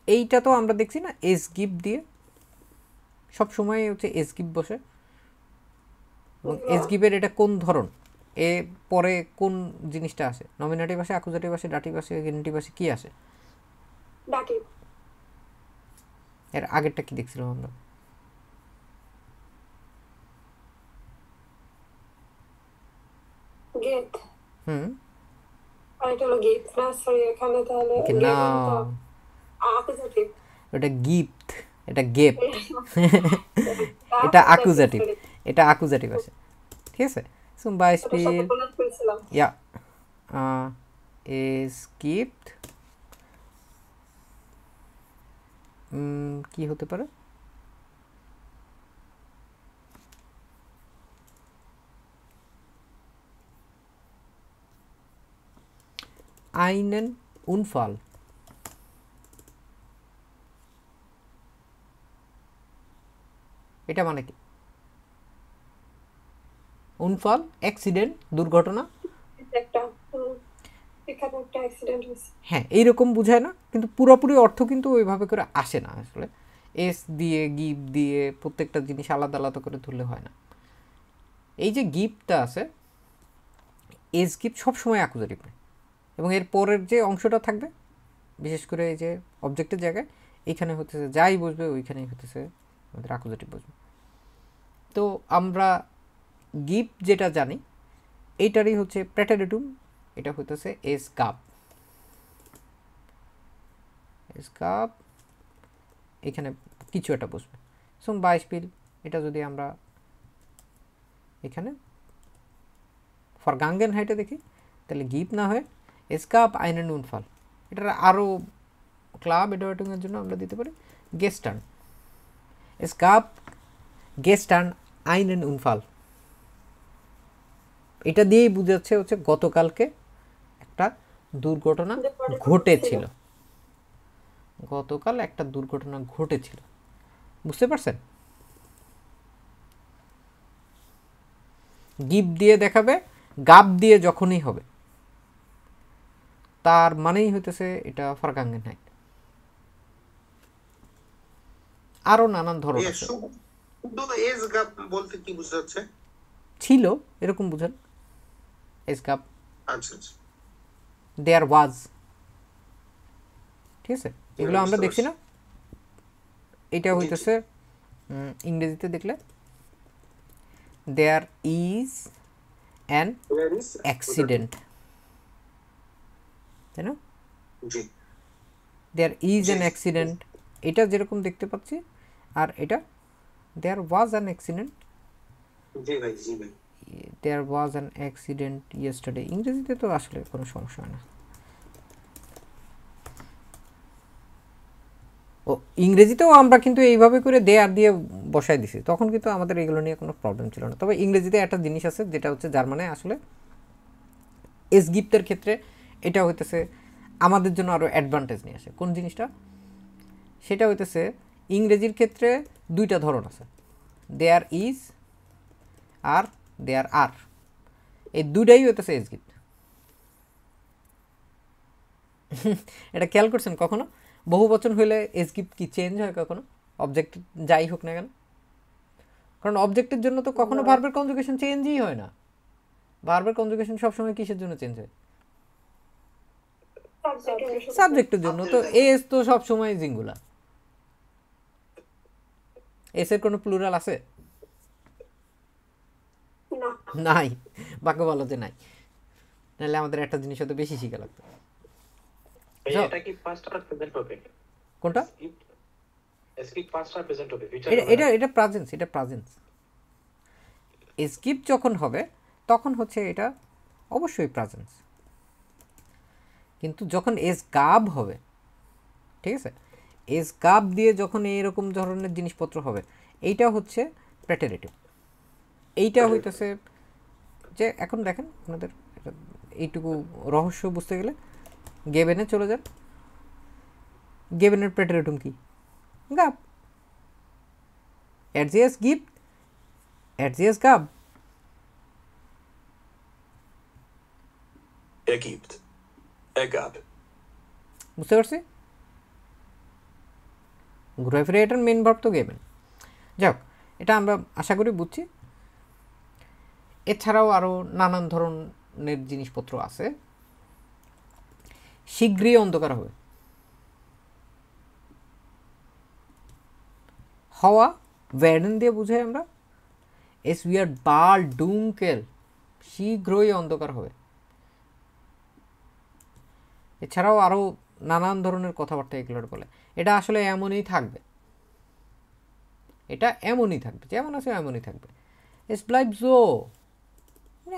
এইটা তো আমরা দেখছি না এস গিফট দিয়ে সব সময় হচ্ছে এস গিফট বসে, এবং এস গিফের এটা কোন ধরন, এ পরে কোন জিনিসটা আসে? নমিনেটিভ আসে, অ্যাকুজেটিভ আসে, ডাটিভ আসে, গেনিটিভ আসে, কি আসে? ডাটিভ। এর আগেরটা কি দেখছিলাম আমরা? গেট। আর এটা হলো গিফট না, সরি এখানে তাহলে না, অ্যাকুজেটিভ। এটা গিফট, এটা গেপ, এটা অ্যাকুজেটিভ, এটা অ্যাকুজেটিভ আসে। ঠিক আছে? zum Beispiel ja es gibt কি হতে পারে? einen Unfall, এটা মানে কি? উনফল, অ্যাক্সিডেন্ট, দুর্ঘটনা। একটা এখানে একটা অ্যাক্সিডেন্ট হয়েছে। হ্যাঁ, এইরকম বোঝায় না, কিন্তু পুরোপুরি অর্থ কিন্তু ওইভাবে করে আসে না আসলে। এস দিয়ে গিভ দিয়ে প্রত্যেকটা জিনিস আলাদা আলাদা করে তুললে হয় না। এই যে গিফটটা আছে, এস গিফট সবসময় অ্যাকুজেটিভ নেয়, এবং এর পরের যে অংশটা থাকবে বিশেষ করে এই যে অবজেক্টের জায়গায় এইখানে হতেছে যাই বসবে ওইখানেই হতেছে আমাদের অ্যাকুজেটিভ বসবে। তো আমরা গিফট যেটা জানি এইটারই হচ্ছে প্রেটেরিটুম, এটা হইতেছে এস গাব। এস গাব এখানে কিছু একটা বসবে। সো বাইসপিল, এটা যদি আমরা এখানে ফরগাঙ্গেন হাইটে দেখি তাহলে গিফট না হয় এস গাব আইনেন উনফল। এটার আরও ক্লাব এডওয়ার্টিংয়ের জন্য আমরা দিতে পারি গেস্টার্ন। এস গাব গেস্টার্ন আইনেন উনফল। এটা দিয়েই বুঝাচ্ছে হচ্ছে গতকালকে একটা দুর্ঘটনা ঘটেছিল, গতকাল একটা দুর্ঘটনা ঘটেছিল। বুঝতে পারছেন? গিফট দিয়ে দেখাবে, গাব দিয়ে যখনই হবে তার মানেই হইতেছে এটা ফরগাঙ্গেন হাইট। আরো নানান ধরন আছে। শুধু এস গাপ বলতে কি বোঝাচ্ছে? ছিল এরকম বুঝেন, এস গাব আচ্ছা আচ্ছা, দেয়ার ওয়াজ। ঠিক আছে, এগুলো আমরা বুঝতে দেখছি না। এটা হইতেছে ইংরেজিতে দেখলে there is an Where is accident, তাই না? জি দেয়ার ইজ অ্যান জি। অ্যাক্সিডেন্ট, এটা যেরকম দেখতে পাচ্ছি, আর এটা দেয়ার ওয়াজ অ্যান অ্যাক্সিডেন্ট। জি ভাই, জি ভাই। দেয়ার ওয়াজ অ্যান অ্যাক্সিডেন্ট ইয়েস্টারডে। ইংরেজিতে তো আসলে কোনো সমস্যা হয় না। ও ইংরেজিতেও আমরা কিন্তু এইভাবে করে দেয়ার দিয়ে বসাই দিছি, তখন কিন্তু আমাদের এগুলো নিয়ে কোনো প্রবলেম ছিল না। তবে ইংরেজিতে একটা জিনিস আছে যেটা হচ্ছে জার্মানে আসলে এস গিফটের ক্ষেত্রে এটা হইতেছে আমাদের জন্য আরও অ্যাডভান্টেজ নিয়ে আসে। কোন জিনিসটা? সেটা হইতেছে ইংরেজির ক্ষেত্রে দুইটা ধরন আছে, দেয়ার ইজ আর দেয়ার আর। এই দুইটাই হইতেছে এস গিফট। এটা খেয়াল করছেন কখনো? বহু বচন হইলে এস গিফট কি চেঞ্জ হয় কখনো? অবজেক্ট যাই হোক না কেন, কারণ অবজেক্টের জন্য তো কখনো ভার্বের কনজুগেশন চেঞ্জই হয় না। ভার্বের কনজুগেশন সবসময় কিসের জন্য চেঞ্জ হয়? সাবজেক্টের জন্য। তো এস তো সবসময় জিঙ্গুলার। এস এর কোনো প্লুরাল আছে? না, নাই। বাক্য বলো যে নাই, নাহলে আমাদের একটা জিনিস হয়তো বেশি শিখা লাগতো। এটা কি পাস্ট আর প্রেজেন্ট হবে? কোনটা? এসকিপ পাস্ট আর প্রেজেন্ট হবে, ফিউচার এটা এটা এটা প্রেজেন্স, এটা প্রেজেন্স। এসকিপ যখন হবে তখন হচ্ছে এটা অবশ্যই প্রেজেন্স, কিন্তু যখন এস গাব হবে, ঠিক আছে, এস গাব দিয়ে যখন এইরকম ধরনের জিনিসপত্র হবে এইটা হচ্ছে প্রেটেরেটিভ। এইটা হইতেছে যে এখন দেখেন আপনাদের এইটুকু রহস্য বুঝতে গেলে গেবেনে চলে যান। গেবেনের প্রেটেরেটুম কি? গাব। অ্যাডজিএস গিফট, অ্যাডজিএস গাব। Ergibt. Ergab. বুঝতে পারছি? ঘুরে ফিরে এটার মেন ভার্ব তো গেবেন। যাক, এটা আমরা আশা করি বুঝছি। এছাড়াও আরও নানান ধরনের জিনিসপত্র আছে। শীঘ্রই অন্ধকার হবে। হওয়া ওয়েডেন দিয়ে বুঝাই আমরা। এস উইয়ার বাল ডুঙ্কেল, শীঘ্রই অন্ধকার হবে। এছাড়াও আরও নানান ধরনের কথাবার্তা এগুলোর বলে। এটা আসলে এমনই থাকবে, এটা এমনই থাকবে, যেমন আছে এমনই থাকবে। এস ব্লাইভ জো,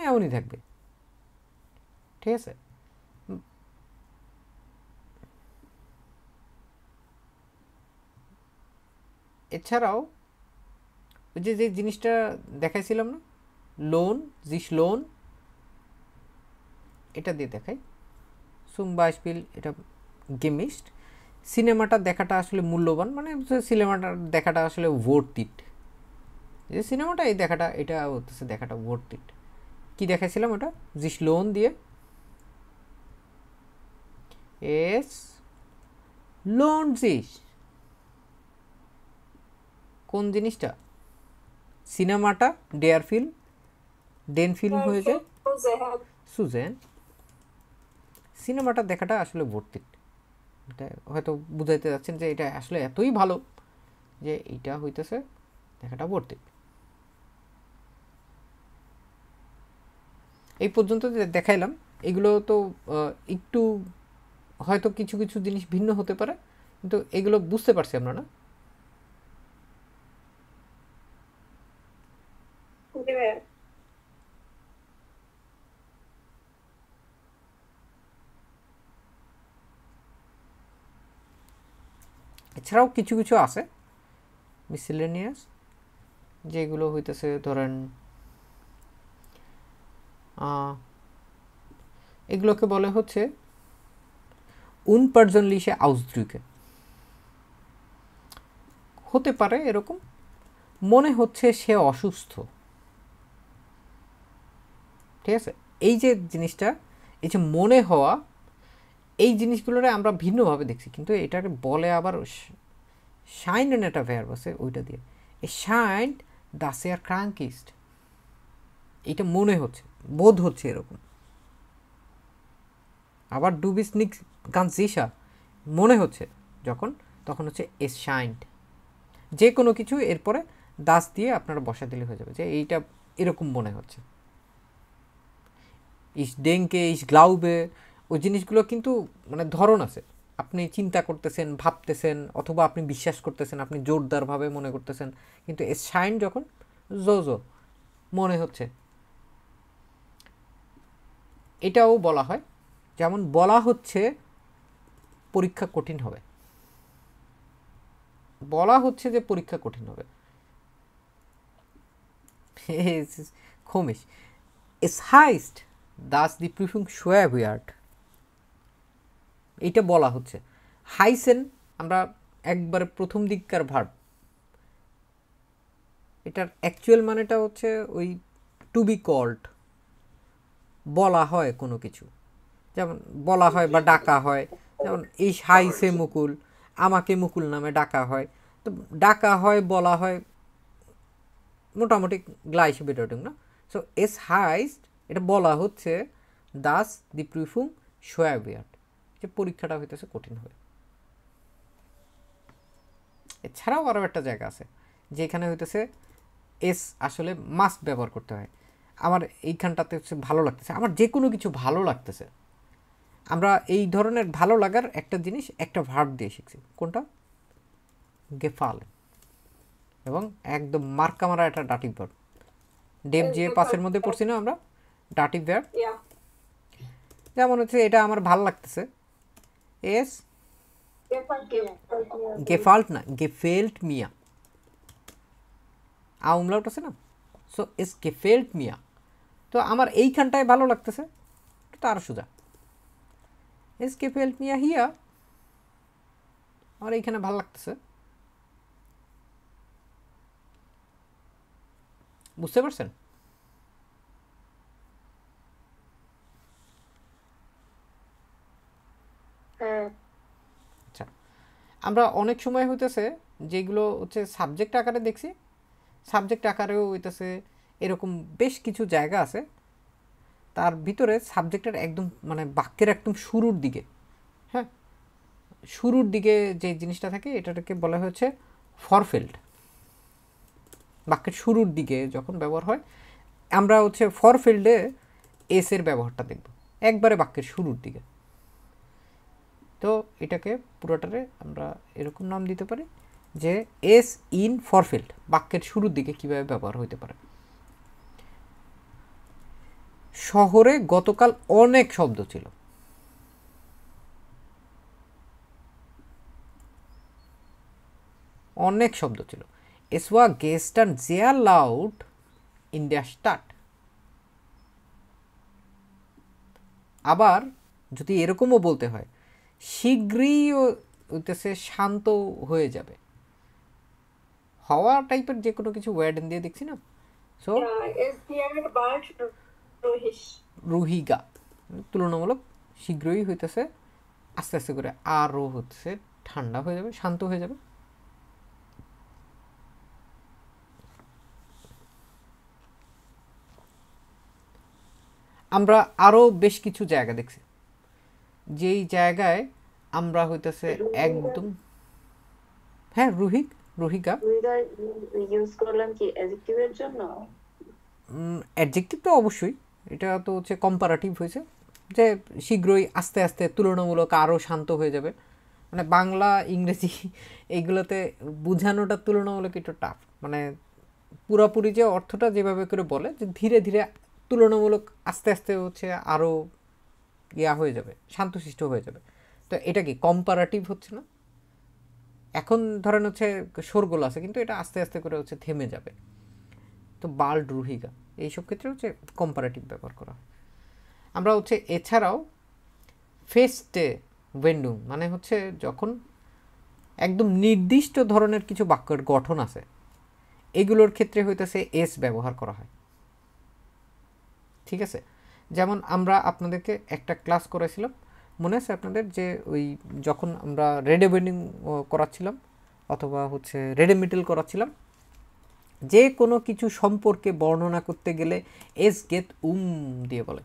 এমনই থাকবে। ঠিক আছে? এছাড়াও ওই যে যে জিনিসটা দেখাইছিলাম না, লোন, জিস লোন, এটা দিয়ে দেখাই। সুম বাইসপিল, এটা গেমিস্ট। সিনেমাটা দেখাটা আসলে মূল্যবান, মানে সিনেমাটা দেখাটা আসলে ভোর্থ ইট। যে সিনেমাটা এই দেখাটা এটা হচ্ছে দেখাটা ওয়ার্থ ইট। কী দেখাইছিলাম ওটা জিস লোন দিয়ে এস লোন জিস কোন জিনিসটা সিনেমাটা ডেয়ার ফিল্ম ডেন ফিল্ম হয়ে যায় সুজেন সিনেমাটা দেখাটা আসলে ওয়ার্থ ইট। এটা হয়তো বুঝাইতে যাচ্ছেন যে এটা আসলে এতই ভালো যে এইটা হইতেছে দেখাটা ওয়ার্থ ইট। এই পর্যন্ত যে দেখাইলাম এগুলো তো একটু হয়তো কিছু কিছু জিনিস ভিন্ন হতে পারে, কিন্তু এগুলো বুঝতে পারছি আমরা না? জি ভাইয়া। এছাড়াও কিছু কিছু আছে মিসেলেনিয়াস যেগুলো হইতেছে ধরেন এগুলোকে বলে হচ্ছে unpersönliche Ausdrücke। হতে পারে এরকম মনে হচ্ছে সে অসুস্থ, ঠিক আছে? এই যে জিনিসটা, এই যে মনে হওয়া, এই জিনিসগুলোরে আমরা ভিন্নভাবে দেখছি, কিন্তু এটাকে বলে আবার শাইন একটা ভ্যারব আছে ওইটা দিয়ে এ শাইন দাস আর ক্রাঙ্কিস্ট, এটা মনে হচ্ছে বোধ হচ্ছে এরকম। আবার ডুবিস নিক গান জিসা মনে হচ্ছে যখন, তখন হচ্ছে এস শাইন্ড। যে কোনো কিছু এরপরে দাস দিয়ে আপনারা বসা দিলে হয়ে যাবে যে এইটা এরকম মনে হচ্ছে। ইস ডেঙ্কে ইস গ্লাউবে ওই জিনিসগুলো কিন্তু মানে ধরন আছে, আপনি চিন্তা করতেছেন, ভাবতেছেন, অথবা আপনি বিশ্বাস করতেছেন, আপনি জোরদারভাবে মনে করতেছেন, কিন্তু এস শাইন যখন জো জো মনে হচ্ছে, এটাও বলা হয়। যেমন বলা হচ্ছে পরীক্ষা কঠিন হবে, বলা হচ্ছে যে পরীক্ষা কঠিন হবে। komisch. Es heißt, dass die Prüfung schwer wird. এটা বলা হচ্ছে। হাইসেন আমরা একবারে প্রথম দিককার ভার্ব, এটার অ্যাকচুয়াল মানেটা হচ্ছে ওই টু বি কল্ড, বলা হয় কোনো কিছু, যেমন বলা হয় বা ডাকা হয়, যেমন এই হাইসে মুকুল, আমাকে মুকুল নামে ডাকা হয়, তো ডাকা হয় বলা হয় মোটামুটি গ্লাইশ বেডটিং না। সো এস হাইস্ট এটা বলা হচ্ছে দাস দি প্রিফুং শোয়াবিয়াট, যে পরীক্ষাটা হইতেছে কঠিন হবে। এছাড়াও আরও একটা জায়গা আছে যেখানে হইতেছে এস আসলে মাস্ট ব্যবহার করতে হয়। আমার এইখানটাতে হচ্ছে ভালো লাগতেছে, আমার যে কোনো কিছু ভালো লাগতেছে, আমরা এই ধরনের ভালো লাগার একটা জিনিস একটা ভার্ব দিয়ে শিখছি, কোনটা গেফাল, এবং একদম মার্কা মারা একটা ডাটিভ ভার্ব। ডেভ যে পাসের মধ্যে পড়ছি না আমরা, ডাটিভ ভার্ব। যেমন হচ্ছে এটা আমার ভালো লাগতেছে, এস গেফাল্ট না গেফেল্ট মিয়া, আউমলাউট আছে না, সো এস গেফেল্ট মিয়া। তো আমার এইখানটায় ভালো লাগতেছে, তার সোজা এস গেফেল্ট মিয়া হিয়া, আমার এইখানে ভালো লাগতেছে। বুঝতে পারছেন? আচ্ছা, আমরা অনেক সময় হইতেছে যেগুলো হচ্ছে সাবজেক্ট আকারে দেখছি, সাবজেক্ট আকারেও হইতেছে এরকম বেশ কিছু জায়গা আছে, তার ভিতরে সাবজেক্টের একদম মানে বাক্যের একদম শুরুর দিকে, হ্যাঁ শুরুর দিকে যে জিনিসটা থাকে এটাকে বলা হচ্ছে ফরফিল্ড। বাক্যের শুরুর দিকে যখন ব্যবহার হয়, আমরা হচ্ছে ফরফিল্ডে এস এর ব্যবহারটা দেখব একবারে বাক্যের শুরুর দিকে। তো এটাকে পুরোটারে আমরা এরকম নাম দিতে পারি যে এস ইন ফরফিল্ড, বাক্যের শুরুর দিকে কিভাবে ব্যবহার হইতে পারে। শহরে গতকাল অনেক শব্দ ছিল, অনেক শব্দ ছিল। Es war gestern sehr laut in der Stadt. আবার যদি এরকমও বলতে হয়, শীঘ্রই হইতেছে শান্ত হয়ে যাবে, হওয়া টাইপের যে কোনো কিছু ওয়ার্ডেন দিয়ে দেখছি না। So is here bald Rahis. রুহিগা তুলনামূলক শীঘ্রই হইতেছে, আস্তে আস্তে করে আরও হচ্ছে ঠান্ডা হয়ে যাবে, শান্ত হয়ে যাবে। আমরা আরও বেশ কিছু জায়গা দেখছি যেই জায়গায় আমরা হইতেছে একদম, হ্যাঁ রুহিগা উইদার ইউজ করলাম কি অ্যাডজেক্টিভের জন্য? অ্যাডজেক্টিভ তো অবশ্যই, এটা তো হচ্ছে কম্পারেটিভ হয়েছে, যে শীঘ্রই আস্তে আস্তে তুলনামূলক আরও শান্ত হয়ে যাবে। মানে বাংলা ইংরেজি এইগুলোতে বোঝানোটা তুলনামূলক একটু টাফ, মানে পুরোপুরি যে অর্থটা যেভাবে করে বলে যে ধীরে ধীরে তুলনামূলক আস্তে আস্তে হচ্ছে আরও ইয়া হয়ে যাবে, শান্তশিষ্ট হয়ে যাবে। তো এটা কি কম্পারেটিভ হচ্ছে না? এখন ধরেন হচ্ছে শোরগোল আছে, কিন্তু এটা আস্তে আস্তে করে হচ্ছে থেমে যাবে। তো বাল্ড রুহিগা এইসব ক্ষেত্রে হচ্ছে কম্পারেটিভ ব্যবহার করা হয়। আমরা হচ্ছে এছাড়াও ফেস্টে ওয়েন্ডুম মানে হচ্ছে যখন একদম নির্দিষ্ট ধরনের কিছু বাক্যের গঠন আছে, এগুলোর ক্ষেত্রে হইতেছে এস ব্যবহার করা হয়। ঠিক আছে, যেমন আমরা আপনাদেরকে একটা ক্লাস করেছিলাম, মনে আছে আপনাদের, যে ওই যখন আমরা রেডে ওয়েন্ডিং করাচ্ছিলাম অথবা হচ্ছে রেডে মিডল করাচ্ছিলাম, যে কোনো কিছু সম্পর্কে বর্ণনা করতে গেলে এস গেত দিয়ে বলে।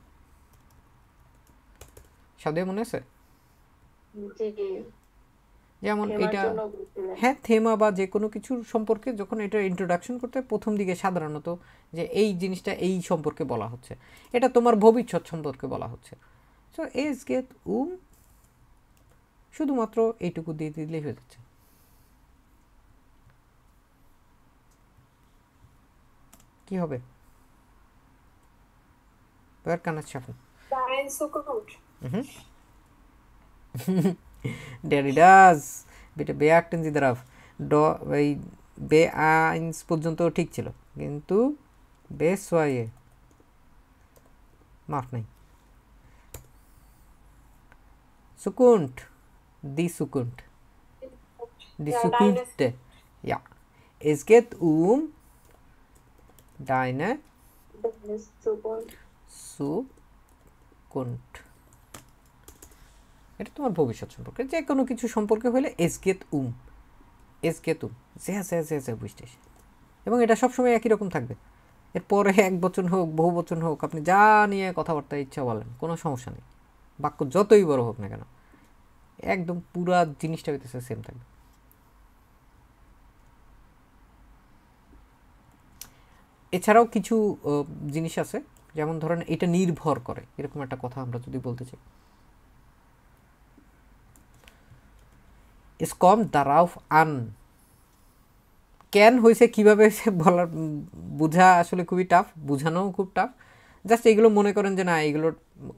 সাদে মনে আছে? যেমন এটা, হ্যাঁ থেমা বা যে কোনো কিছুর সম্পর্কে যখন এটা ইন্ট্রোডাকশন করতে প্রথম দিকে সাধারণত যে এই জিনিসটা এই সম্পর্কে বলা হচ্ছে, এটা তোমার ভবিষ্যৎ সম্পর্কে বলা হচ্ছে, সো এস গেত শুধুমাত্র এইটুকু দিয়ে দিলেই হয়ে যাচ্ছে। কি হবে? Wer kann es schaffen? Dein Zukunft. Daddy does. Bitte beachten Sie darauf. এই বে আইন্স পর্যন্ত ঠিক ছিল, কিন্তু বে সোয়ে মাফ নাই। সুকুন্ট, দি সুকুন্ট, দি সুকুন্টে, ja. Es geht deine Zukunft. এটা তোমার ভবিষ্যৎ সম্পর্কে, যে কোনো কিছু সম্পর্কে হলে es geht sehr sehr sehr sehr wichtig, এবং এটা সবসময় একই রকম থাকবে। এরপরে এক বচন হোক বহু বচন হোক, আপনি যা নিয়ে কথাবার্তা ইচ্ছা বলেন, কোনো সমস্যা নেই, বাক্য যতই বড় হোক না কেন, একদম পুরা জিনিসটা হইতেছে সেম থাকবে। এছাড়াও কিছু জিনিস আছে, যেমন ধরেন এটা নির্ভর করে, এরকম একটা কথা আমরা যদি বলতে চাই, es kommt darauf an, কেন হয়েছে কীভাবে বলার বোঝা আসলে খুবই টাফ, বোঝানোও খুব টাফ। জাস্ট এইগুলো মনে করেন যে না এইগুলোর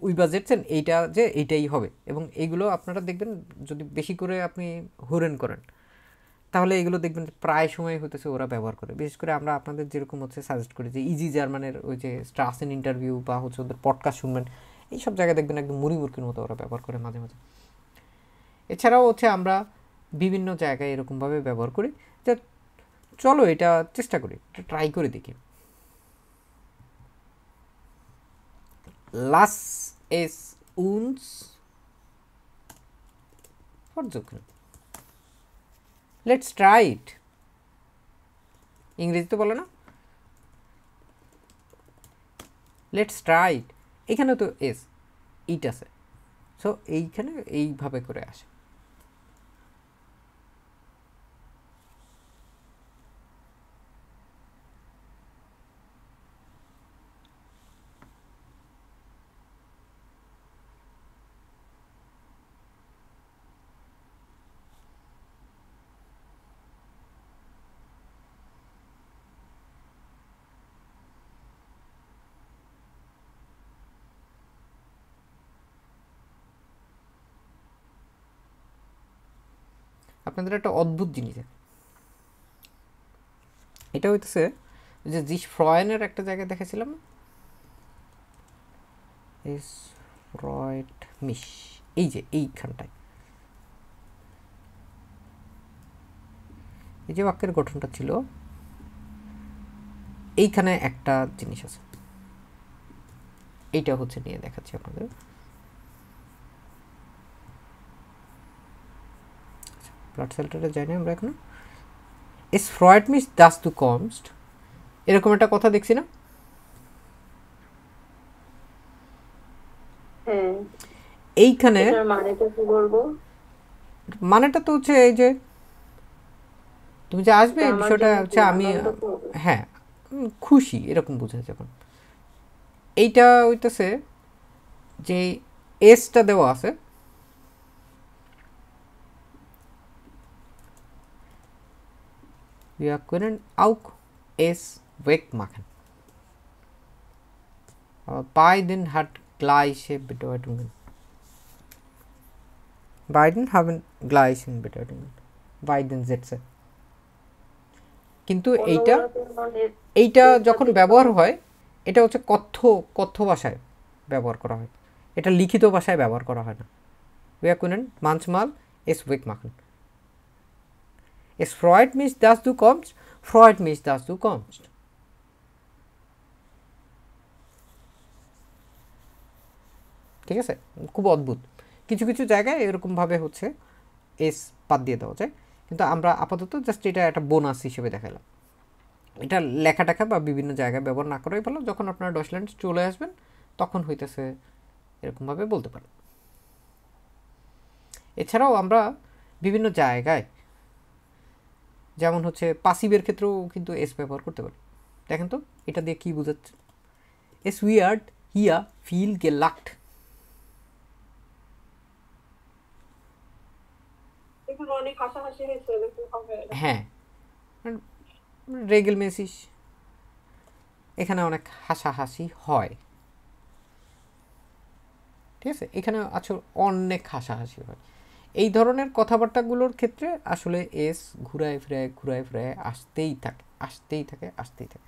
উই বাজেটছেন এইটা, যে এইটাই হবে, এবং এইগুলো আপনারা দেখবেন যদি বেশি করে আপনি হুরেন করেন তাহলে এগুলো দেখবেন প্রায় সময় হতেছে ওরা ব্যবহার করে। বিশেষ করে আমরা আপনাদের যেরকম হচ্ছে সাজেস্ট করি যে ইজি জার্মানের ওই যে স্ট্রাসেন ইন্টারভিউ বা হচ্ছে ওদের পডকাস্ট শুনবেন, এইসব জায়গায় দেখবেন একদম মুড়ির মতো ওরা ব্যবহার করে মাঝে মাঝে। এছাড়াও হচ্ছে আমরা বিভিন্ন জায়গায় এরকমভাবে ব্যবহার করি, যে চলো এটা চেষ্টা করি, এটা ট্রাই করে দেখি। লাস এস উনস versuchen, লেটস ট্রাই ইট, ইংরেজিতে বলে না লেটস ট্রাই ইট, এখানে তো এস ইট আছে, সো এইখানে এইভাবে করে আসে। আপনাদের একটা অদ্ভুত জিনিস, এটা হইতেছে যে জিস ফ্রয়েনের একটা জায়গায় দেখেছিলাম, ইস ফ্রয়েড মিশ, এই যে এইখানটায় এই যে বাক্যের গঠনটা ছিল, এইখানে একটা জিনিস আছে, এইটা হচ্ছে নিয়ে দেখাচ্ছি আপনাদের। ব্লাড সেলটারে যাইনি আমরা এখনো। Es freut mich, dass du kommst, এরকম একটা কথা দেখছি না? হ্যাঁ, এইখানে এটার মানেটা কি বলবো? মানেটা তো হচ্ছে এই যে তুমি যে আসবে, এটা আমার বিষয়টা জন্য হচ্ছে কি আমি আনন্দপূর্ণ? হ্যাঁ খুশি এরকম বোঝায় যখন। এইটা হইতেছে যে এসটা দেওয়া আছে, wir können auch es wegmachen, aber beiden hat gleiche Bedeutungen, beiden haben gleichen Bedeutungen, beiden Sätze, কিন্তু এইটা অন্যগুলোতে মানে এইটা যখন ব্যবহার হয় এটা হচ্ছে কথ্য ভাষায় ব্যবহার করা হয়, এটা লিখিত ভাষায় ব্যবহার করা হয় না। Wir können manchmal es wegmachen. Es freut mich, dass du kommst. Freut mich, dass du kommst. ঠিক আছে, খুব অদ্ভুত। কিছু কিছু জায়গায় এরকমভাবে হচ্ছে এস বাদ দিয়ে দেওয়া যায়, কিন্তু আমরা আপাতত জাস্ট এটা একটা বোনাস হিসেবে দেখালাম। এটা লেখা টাখা বা বিভিন্ন জায়গায় ব্যবহার না করাই ভালো। যখন আপনারা ডচল্যান্ড চলে আসবেন তখন হইতেছে এরকমভাবে বলতে পারেন। এছাড়াও আমরা বিভিন্ন জায়গায় যেমন হচ্ছে পাসিভের ক্ষেত্রেও কিন্তু এস ব্যবহার করতে পারি। দেখেন তো এটা দিয়ে কী বোঝাচ্ছে? এস উইয়ার্ড হিয়া ফিল গেলাক্ট। এখানে অনেক হাসাহাসি হয়েছে, এরকম হবে। হ্যাঁ, রেগেলমেসিস, এখানে অনেক হাসাহাসি হয়। ঠিক আছে, এখানে আসলে অনেক হাসাহাসি হয়। এই ধরনের কথাবার্তাগুলোর ক্ষেত্রে আসলে এস ঘুরায় ফিরায় আসতেই থাকে।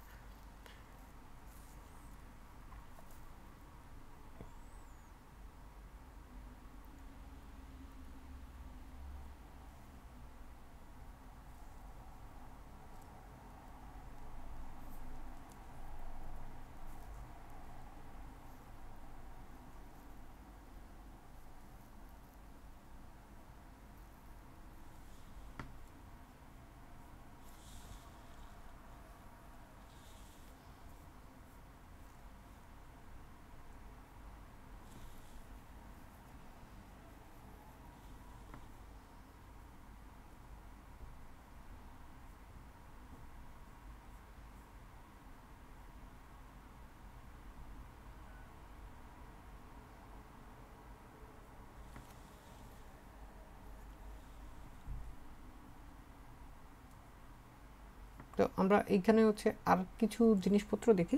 তো আমরা এইখানে হচ্ছে আর কিছু জিনিসপত্র দেখি,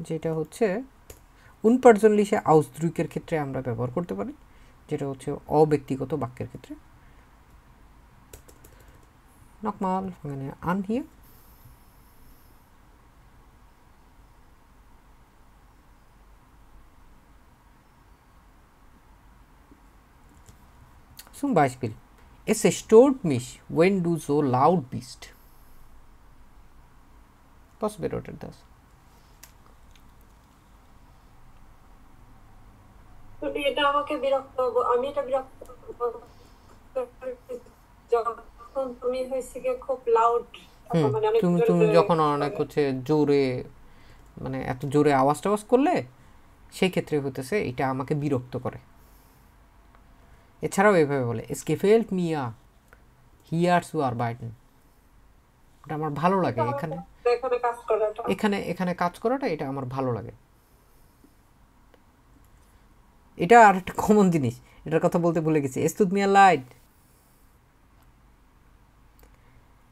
যেটা হচ্ছে উনপার্জনলিশে আউসদ্রুকের ক্ষেত্রে আমরা ব্যবহার করতে পারি, যেটা হচ্ছে অব্যক্তিগত বাক্যের ক্ষেত্রে। নকমাল মানে আন হিয়ে zum Beispiel es stört mich when du so laut bist. Was bedeutet das? তুমি এটা আমাকে বিরক্ত, আমি এটা বিরক্ত যখন তুমি হয়েছে গিয়ে খুব লাউড, মানে অনেক তুমি জোরে তুমি জোরে যখন অনেক হচ্ছে জোরে, মানে এত জোরে আওয়াজ টাওয়াজ করলে সেই ক্ষেত্রে হতেছে এটা আমাকে বিরক্ত করে। এছাড়াও এইভাবে বলে es gefällt mir hier zu arbeiten, এটা আমার ভালো লাগে, এখানে এখানে কাজ করাটা। এখানে কাজ করাটা এটা আমার ভালো লাগে। এটা আর একটা কমন জিনিস, এটার কথা বলতে ভুলে গেছি। es tut mir leid,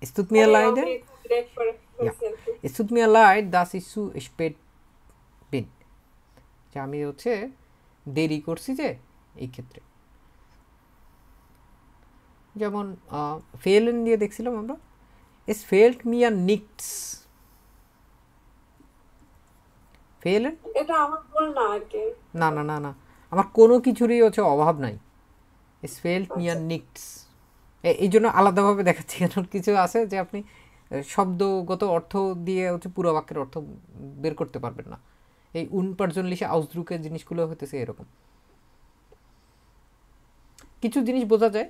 es tut mir leid, আমি খুব লেট করে ফেলছি আর কি। es tut mir leid dass ich zu spät bin, যে আমি হচ্ছে দেরি করছি যে এই ক্ষেত্রে। যেমন ফেলেন দিয়ে দেখছিলাম আমরা, es fehlt mir nichts, ফেলেন এটা আমার ভুল না আর কি। না আমার কোনো কিছুরই হচ্ছে অভাব নাই। es fehlt mir nichts, এই জন্য আলাদাভাবে দেখাচ্ছি, কারণ কিছু আছে যে আপনি শব্দগত অর্থ দিয়ে হচ্ছে পুরো বাক্যের অর্থ বের করতে পারবেন না। এই উনপার্জনলিশে আউসদ্রুকের জিনিসগুলো হইতেছে এরকম। কিছু জিনিস বোঝা যায়,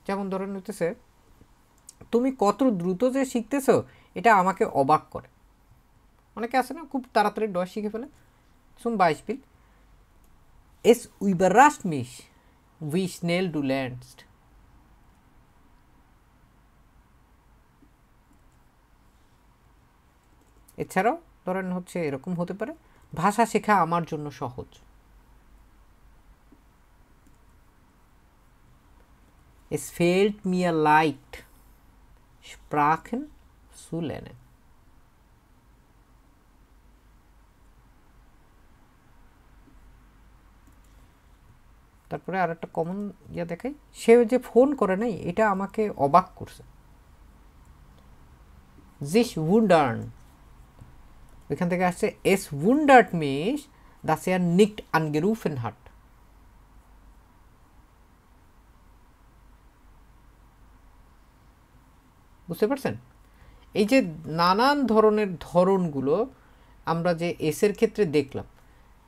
যেমন ধরেন হইতেছে তুমি কত দ্রুত যে শিখতেছো এটা আমাকে অবাক করে। অনেকে আছে না খুব তাড়াতাড়ি ডয়েশ শিখে ফেলে। Zum Beispiel, es überrascht mich, wie schnell du lernst. এছাড়াও ধরেন হচ্ছে এরকম হতে পারে, ভাষা শেখা আমার জন্য সহজ। Es fällt mir leicht, Sprachen zu lernen. তারপরে আর একটা কমন ইয়া দেখাই, সে যে ফোন করে নাই এটা আমাকে অবাক করছে। sich wundern, এখান থেকে আসছে es wundert mich, dass er nicht angerufen hat. বুঝতে পারছেন? এই যে নানান ধরনের ধরনগুলো আমরা যে এসের ক্ষেত্রে দেখলাম,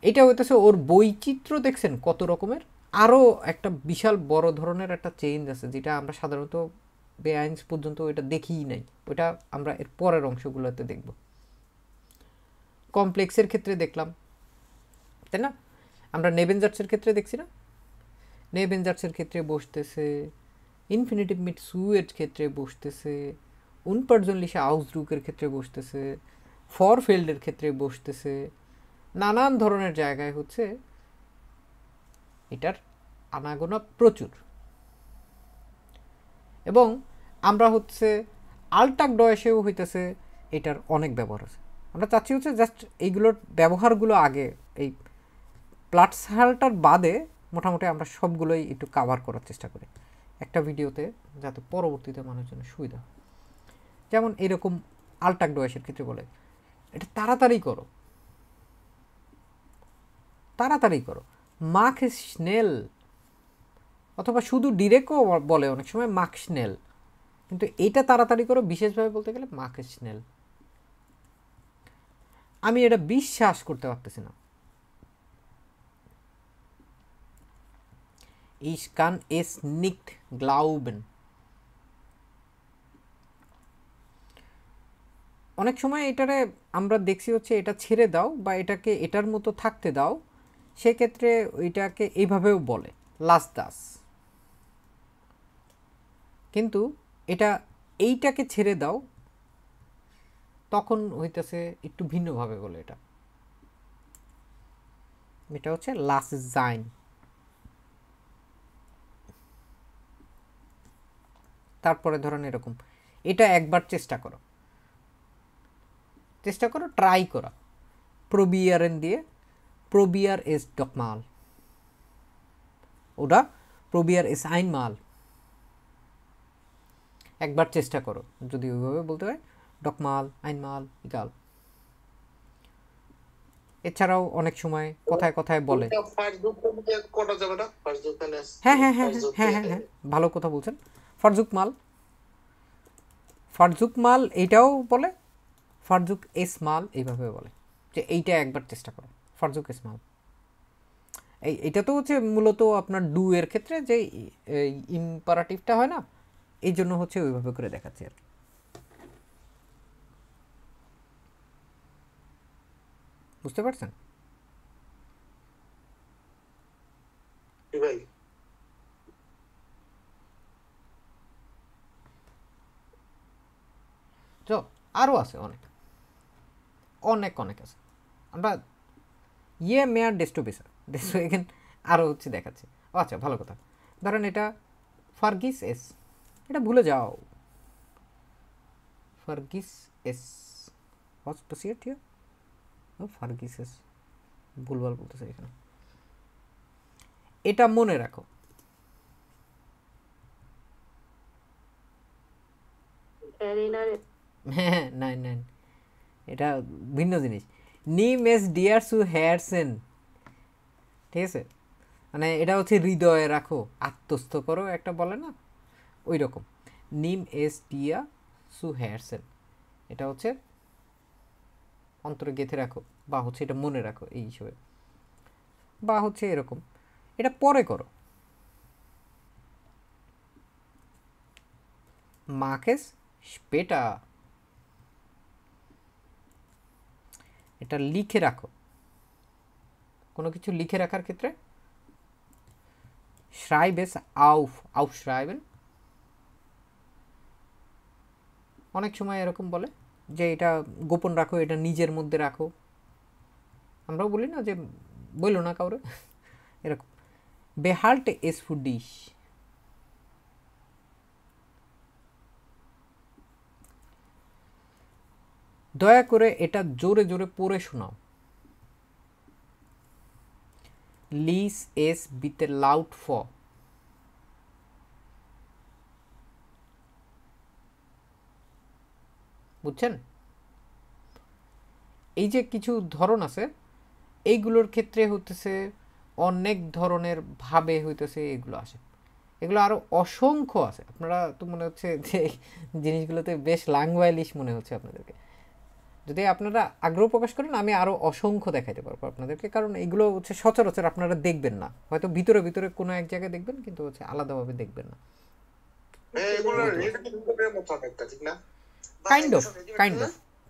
এটা হইতেছে ওর বৈচিত্র্য দেখছেন কত রকমের। আরও একটা বিশাল বড় ধরনের একটা চেঞ্জ আছে যেটা আমরা সাধারণত বেআইনস পর্যন্ত এটা দেখিই নাই, ওটা আমরা এর পরের অংশগুলোতে দেখব। কমপ্লেক্সের ক্ষেত্রে দেখলাম, তাই না? আমরা নেবেনজার্সের ক্ষেত্রে দেখছি না, নেবেনজার্সের ক্ষেত্রে বসতেছে, ইনফিনিটিভ মিট সু এর ক্ষেত্রে বসতেছে, উনপার্জনলিশে আউসদ্রুকের ক্ষেত্রে বসতেছে, ফরফেল্ডের ক্ষেত্রে বসতেছে, নানান ধরনের জায়গায় হচ্ছে এটার আনাগোনা প্রচুর। এবং আমরা হচ্ছে আলটাক ডয়েসেও হইতেছে এটার অনেক ব্যবহার আছে। আমরা চাচ্ছি হচ্ছে জাস্ট এইগুলোর ব্যবহারগুলো আগে এই প্লাটসহালটার বাদে মোটামুটি আমরা সবগুলোই একটু কাভার করার চেষ্টা করি একটা ভিডিওতে, যাতে পরবর্তীতে মানুষের জন্য সুবিধা। যেমন এরকম আলটাক ডয়েসের ক্ষেত্রে বলে এটা তাড়াতাড়ি করো, তাড়াতাড়ি করো, মাখ স্নেল, অথবা শুধু ডিরেক্টও বলে অনেক সময় মাখ স্নেল, কিন্তু এটা তাড়াতাড়ি করো বিশেষভাবে বলতে গেলে মাখ স্নেল। আমি এটা বিশ্বাস করতে পারতেছি না। Ich kann es nicht glauben. অনেক সময় এটারে আমরা দেখছি হচ্ছে এটা ছেড়ে দাও বা এটাকে এটার মতো থাকতে দাও, সেক্ষেত্রে ওইটাকে এইভাবেও বলে লাস দাস, কিন্তু এটা এইটাকে ছেড়ে দাও তখন হইতেছে একটু ভিন্নভাবে বলে। এটা হচ্ছে লাস জাইন। তারপরে ধরেন এরকম, এটা একবার চেষ্টা করো, চেষ্টা করো, ট্রাই করা, প্রবিয়ারেন দিয়ে প্রবিয়ার এস ডকমাল, ওটা প্রবিয়ার এস আইনমাল, একবার চেষ্টা করো, যদি ওইভাবে বলতে হয় ডকমাল আইনমাল ইগাল। এছাড়াও অনেক সময় কথায় কথায় বলে, হ্যাঁ হ্যাঁ হ্যাঁ হ্যাঁ হ্যাঁ হ্যাঁ ভালো কথা বলছেন, ফারজুক মাল, ফারজুক মাল এইটাও বলে, ফারজুক এস মাল এইভাবে বলে যে এইটা একবার চেষ্টা করো, ফারজুক এস মাল। এইটা তো হচ্ছে মূলত আপনার ডু এর ক্ষেত্রে যে ইম্পারাটিভটা হয় না, এই জন্য হচ্ছে ওইভাবে করে দেখাচ্ছি আর কি। বুঝতে পারছেন? তো আরও আছে অনেক অনেক অনেক আছে, আমরা ইয়ে মেয়ার ডেস্টো বেসার ডেস্টো এখানে আরও হচ্ছে দেখাচ্ছে। আচ্ছা ভালো কথা, ধরেন এটা ফারগিস এস, এটা ভুলে যাও, ফারগিস এস হোয়াটস পাসিয়েট হিয়ার, ফারগিস এস, ভুলভাল বলতেছে এখানে, এটা মনে রাখো। হ্যাঁ নাইন নাইন, এটা ভিন্ন জিনিস। নিম এস ডিয়ার সু হেয়ারসেন, ঠিক আছে, মানে এটা হচ্ছে হৃদয়ে রাখো, আত্মস্থ করো একটা বলে না, ওই রকম নিম এস ডিয়া সু হেয়ারসেন, এটা হচ্ছে অন্তরে গেঁথে রাখো, বা হচ্ছে এটা মনে রাখো এই হিসেবে, বা হচ্ছে এরকম এটা পরে করো। মাকেস স্পেটা, এটা লিখে রাখো, কোনো কিছু লিখে রাখার ক্ষেত্রে schreibes aufschreiben, অনেক সময় এরকম বলে যে এটা গোপন রাখো, এটা নিজের মধ্যে রাখো, আমরাও বলি না যে বললো না কাউরে, এরকম behalte es für dich, দয়া করে এটা জোরে জোরে পড়ে শোনাও, lies es bitte laut vor, বুঝছেন? এই যে কিছু ধরন আছে, এইগুলোর ক্ষেত্রে হইতেছে অনেক ধরনের ভাবে হইতেছে এগুলো আসে, এগুলো আরও অসংখ্য আছে। আপনারা তো মনে হচ্ছে যে জিনিসগুলোতে বেশ ল্যাঙ্গুয়েলিশ মনে হচ্ছে আপনাদেরকে, যদি আপনারা আগ্রহ প্রকাশ করেন আমি আরও অসংখ্য দেখাইতে পারবো আপনাদেরকে, কারণ এগুলো হচ্ছে সচরাচর আপনারা দেখবেন না, হয়তো ভিতরে ভিতরে কোনো এক জায়গায় দেখবেন কিন্তু হচ্ছে আলাদাভাবে দেখবেন না।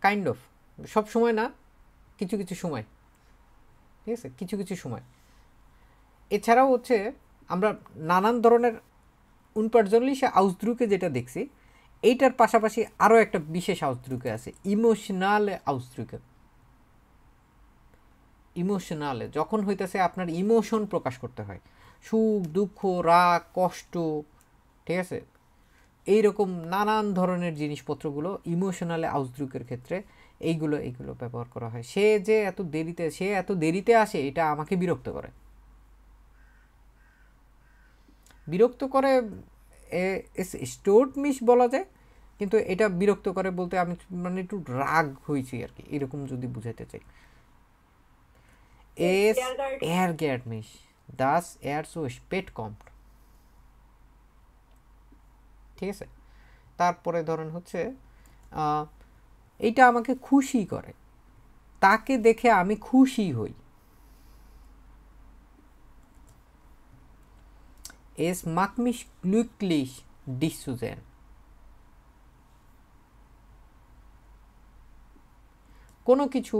কাইন্ড অফ সব সময় না, কিছু কিছু সময়, ঠিক আছে, কিছু কিছু সময়। এছাড়াও হচ্ছে আমরা নানান ধরনের উনপার্জনলিশে আউসদ্রুকে যেটা দেখছি, এইটার পাশাপাশি আরও একটা বিশেষ আউসদ্রুকে আছে, ইমোশনাল আউসদ্রুকে। ইমোশনালে যখন হইতেছে আপনার ইমোশন প্রকাশ করতে হয়, সুখ দুঃখ রাগ কষ্ট, ঠিক আছে, এইরকম নানান ধরনের জিনিসপত্রগুলো ইমোশনালে আউসদ্রুকের ক্ষেত্রে এইগুলো ব্যবহার করা হয়। সে এত দেরিতে আসে, এটা আমাকে বিরক্ত করে স্টোর্ড মিস বলা যায়, কিন্তু এটা বিরক্ত করে বলতে আমি মানে একটু রাগ হয়েছি আর কি, এরকম যদি বুঝাইতে চাই। S ärgert mich, das so spät kommt, ঠিক আছে। তারপরে ধরেন হচ্ছে এইটা আমাকে খুশি করে, তাকে দেখে আমি খুশি হই, es macht mich glücklich dich zu sehen, কোনো কিছু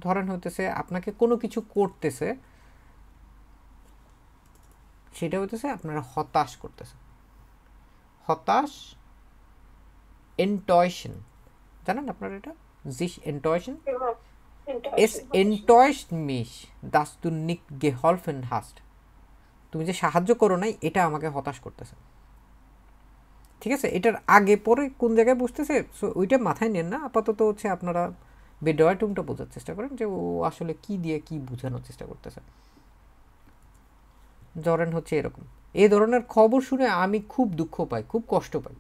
ধরেন হইতেছে আপনাকে কোনো কিছু করতেছে, সেটা হইতেছে আপনারা হতাশ করতেছে, হতাশ enttäuschen, জানেন আপনারা এটা sich enttäuschen, es enttäuscht mich dass du nicht geholfen hast, তুমি যে সাহায্য করো নাই এটা আমাকে হতাশ করতেছে, ঠিক আছে। এটার আগে পরে কোন জায়গায় বুঝতেছে সো ওইটা মাথায় নেন না, আপাতত হচ্ছে আপনারা বেডওয়ার্টুমটা বোঝার চেষ্টা করেন যে ও আসলে কি দিয়ে কি বোঝানোর চেষ্টা করতেছে। ধরেন হচ্ছে এরকম, এই ধরনের খবর শুনে আমি খুব দুঃখ পাই, খুব কষ্ট পাই,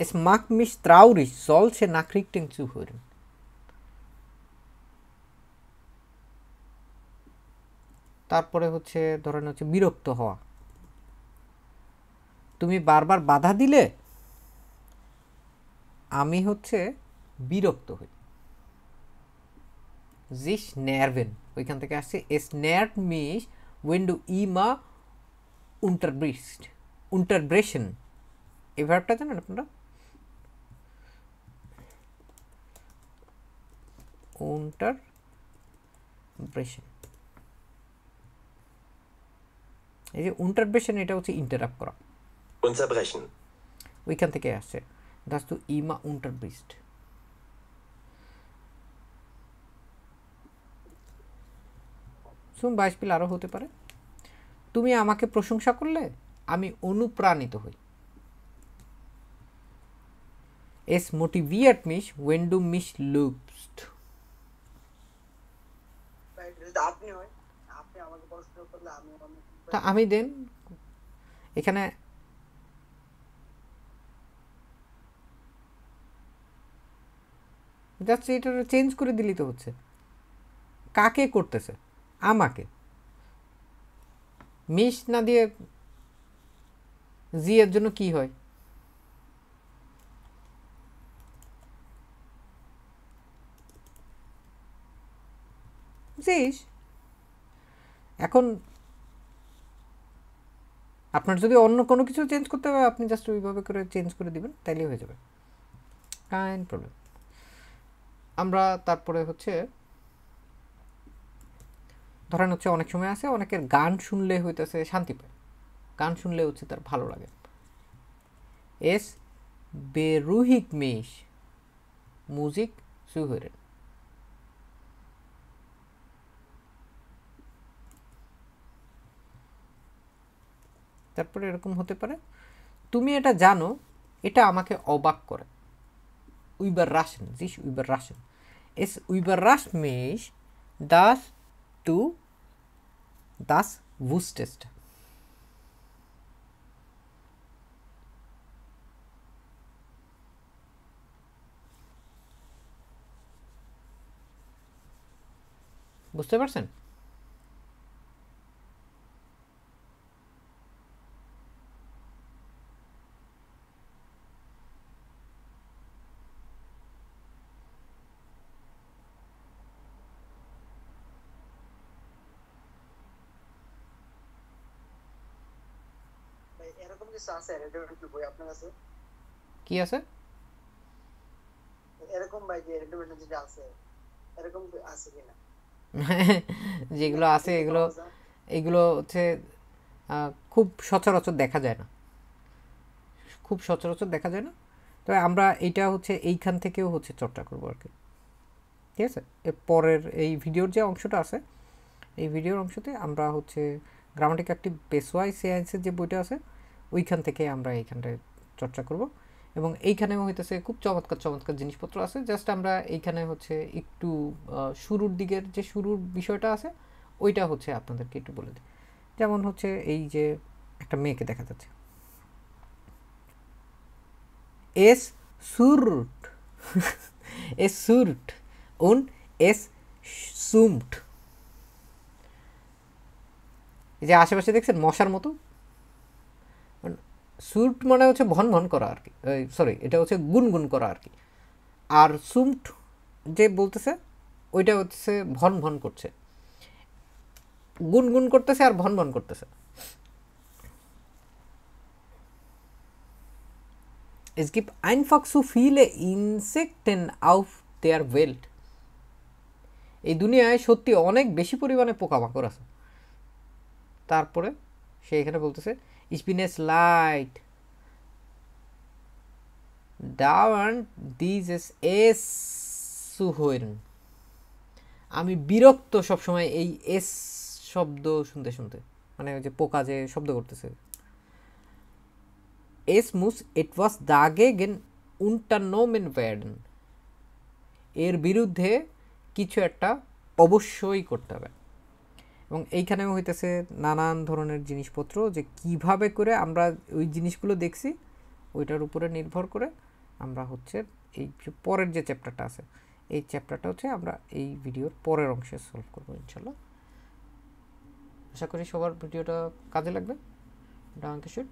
es macht mich traurig solche Nachrichten zu hören, তারপরে হচ্ছে ধরেন হচ্ছে বিরক্ত হওয়া, তুমি বারবার বাধা দিলে আমি হচ্ছে বিরক্ত হই, sich nerven ওইখান থেকে আসছে, es nervt mich wenn du immer unterbrechen, এই ভার্বটা জানেন আপনারা, unterbrechen, এই যে unterbrechen এটা হচ্ছে ইন্টারাপ্ট করা, Unterbrechen. ওইখান থেকে আসছে, dass du immer unterbrichst, beispiel আরও হতে পারে, তুমি আমাকে প্রশংসা করলে আমি অনুপ্রাণিত হই, es motiviert mich wenn du mich lobst, আপনি হয় আপনি আমাকে প্রশ্ন করলে আমি তা আমি দেন এখানে যাচ্ছে, এটা চেঞ্জ করে দিলেই তো হচ্ছে, কাকে করতেছে, আমাকে, মিস না দিয়ে জি এর জন্য কি হয়? জিস। এখন আপনার যদি অন্য কোনো কিছু চেঞ্জ করতে হবে আপনি জাস্ট ওইভাবে করে চেঞ্জ করে দিবেন, তাইলেই হয়ে যাবে, কাইন্ড প্রবলেম। আমরা তারপরে হচ্ছে ধরেন হচ্ছে অনেক সময় আছে অনেকের গান শুনলে হইতেছে শান্তি পায়, গান শুনলে হচ্ছে তার ভালো লাগে। এস বেরুহিক মিশ মুজিক সুহরেন। তারপরে এরকম হতে পারে তুমি এটা জানো, এটা আমাকে অবাক করে। überraschen, sich überraschen. Es überrascht mich, dass du das wusstest. বুঝতে পারছেন? ভাই এরকম কিছু আছে রেডিমেড বই আপনার কাছে? কি আছে? এরকম ভাই যে রেডিমেড যেটা আছে এরকম আছে কিনা? যেগুলো আছে এগুলো হচ্ছে খুব সচরাচর দেখা যায় না, খুব সচরাচর দেখা যায় না। তবে আমরা এইটা হচ্ছে এইখান থেকেও হচ্ছে চর্চা করবো আর কি, ঠিক আছে? এর পরের এই ভিডিওর যে অংশটা আছে এই ভিডিওর অংশতে আমরা হচ্ছে গ্রামাটিক অ্যাক্টিভ পেশোয়াই সায়েন্সের যে বইটা আছে ওইখান থেকে আমরা এইখানটায় চর্চা করব। এবং এইখানেও হইতেছে খুব চমৎকার চমৎকার জিনিসপত্র আছে, জাস্ট আমরা এইখানে হচ্ছে একটু শুরুর দিকের যে শুরুর বিষয়টা আছে ওইটা হচ্ছে আপনাদেরকে একটু বলে দিই। যেমন হচ্ছে এই যে একটা মেয়েকে দেখা যাচ্ছে, এস সুরট এস সুরট und es summt। এই যে আশেপাশে দেখছেন মশার মতো, সুট মানে হচ্ছে ভন ভন করা আর কি, সরি এটা হচ্ছে গুনগুন করা আর কি। আর সুমট যে বলতেছে ওইটা হচ্ছে ভন ভন করছে, গুনগুন করতেছে আর ভন ভন করতেছে। Es gibt einfach zu viele Insekten auf der Welt। এই দুনিয়ায় সত্যি অনেক বেশি পরিমাণে পোকামাকড় আছে। তারপরে সে এখানে বলতেছে Ich bin es leid, dauernd dieses es zu hören। আমি বিরক্ত সবসময় এই এস শব্দ শুনতে শুনতে, মানে ওই যে পোকা যে শব্দ করতেছে। Es muss etwas dagegen unternommen werden। এর বিরুদ্ধে কিছু একটা অবশ্যই করতে হবে। এবং এইখানেও হইতেছে নানান ধরনের জিনিসপত্র যে কিভাবে করে আমরা ওই জিনিসগুলো দেখছি ওইটার উপরে নির্ভর করে আমরা হচ্ছে এই যে পরের যে চ্যাপ্টারটা আছে এই চ্যাপ্টারটা হচ্ছে আমরা এই ভিডিওর পরের অংশে সলভ করবো ইনশাল্লাহ। আশা করি সবার ভিডিওটা কাজে লাগবে। ডাঙ্কে শুট।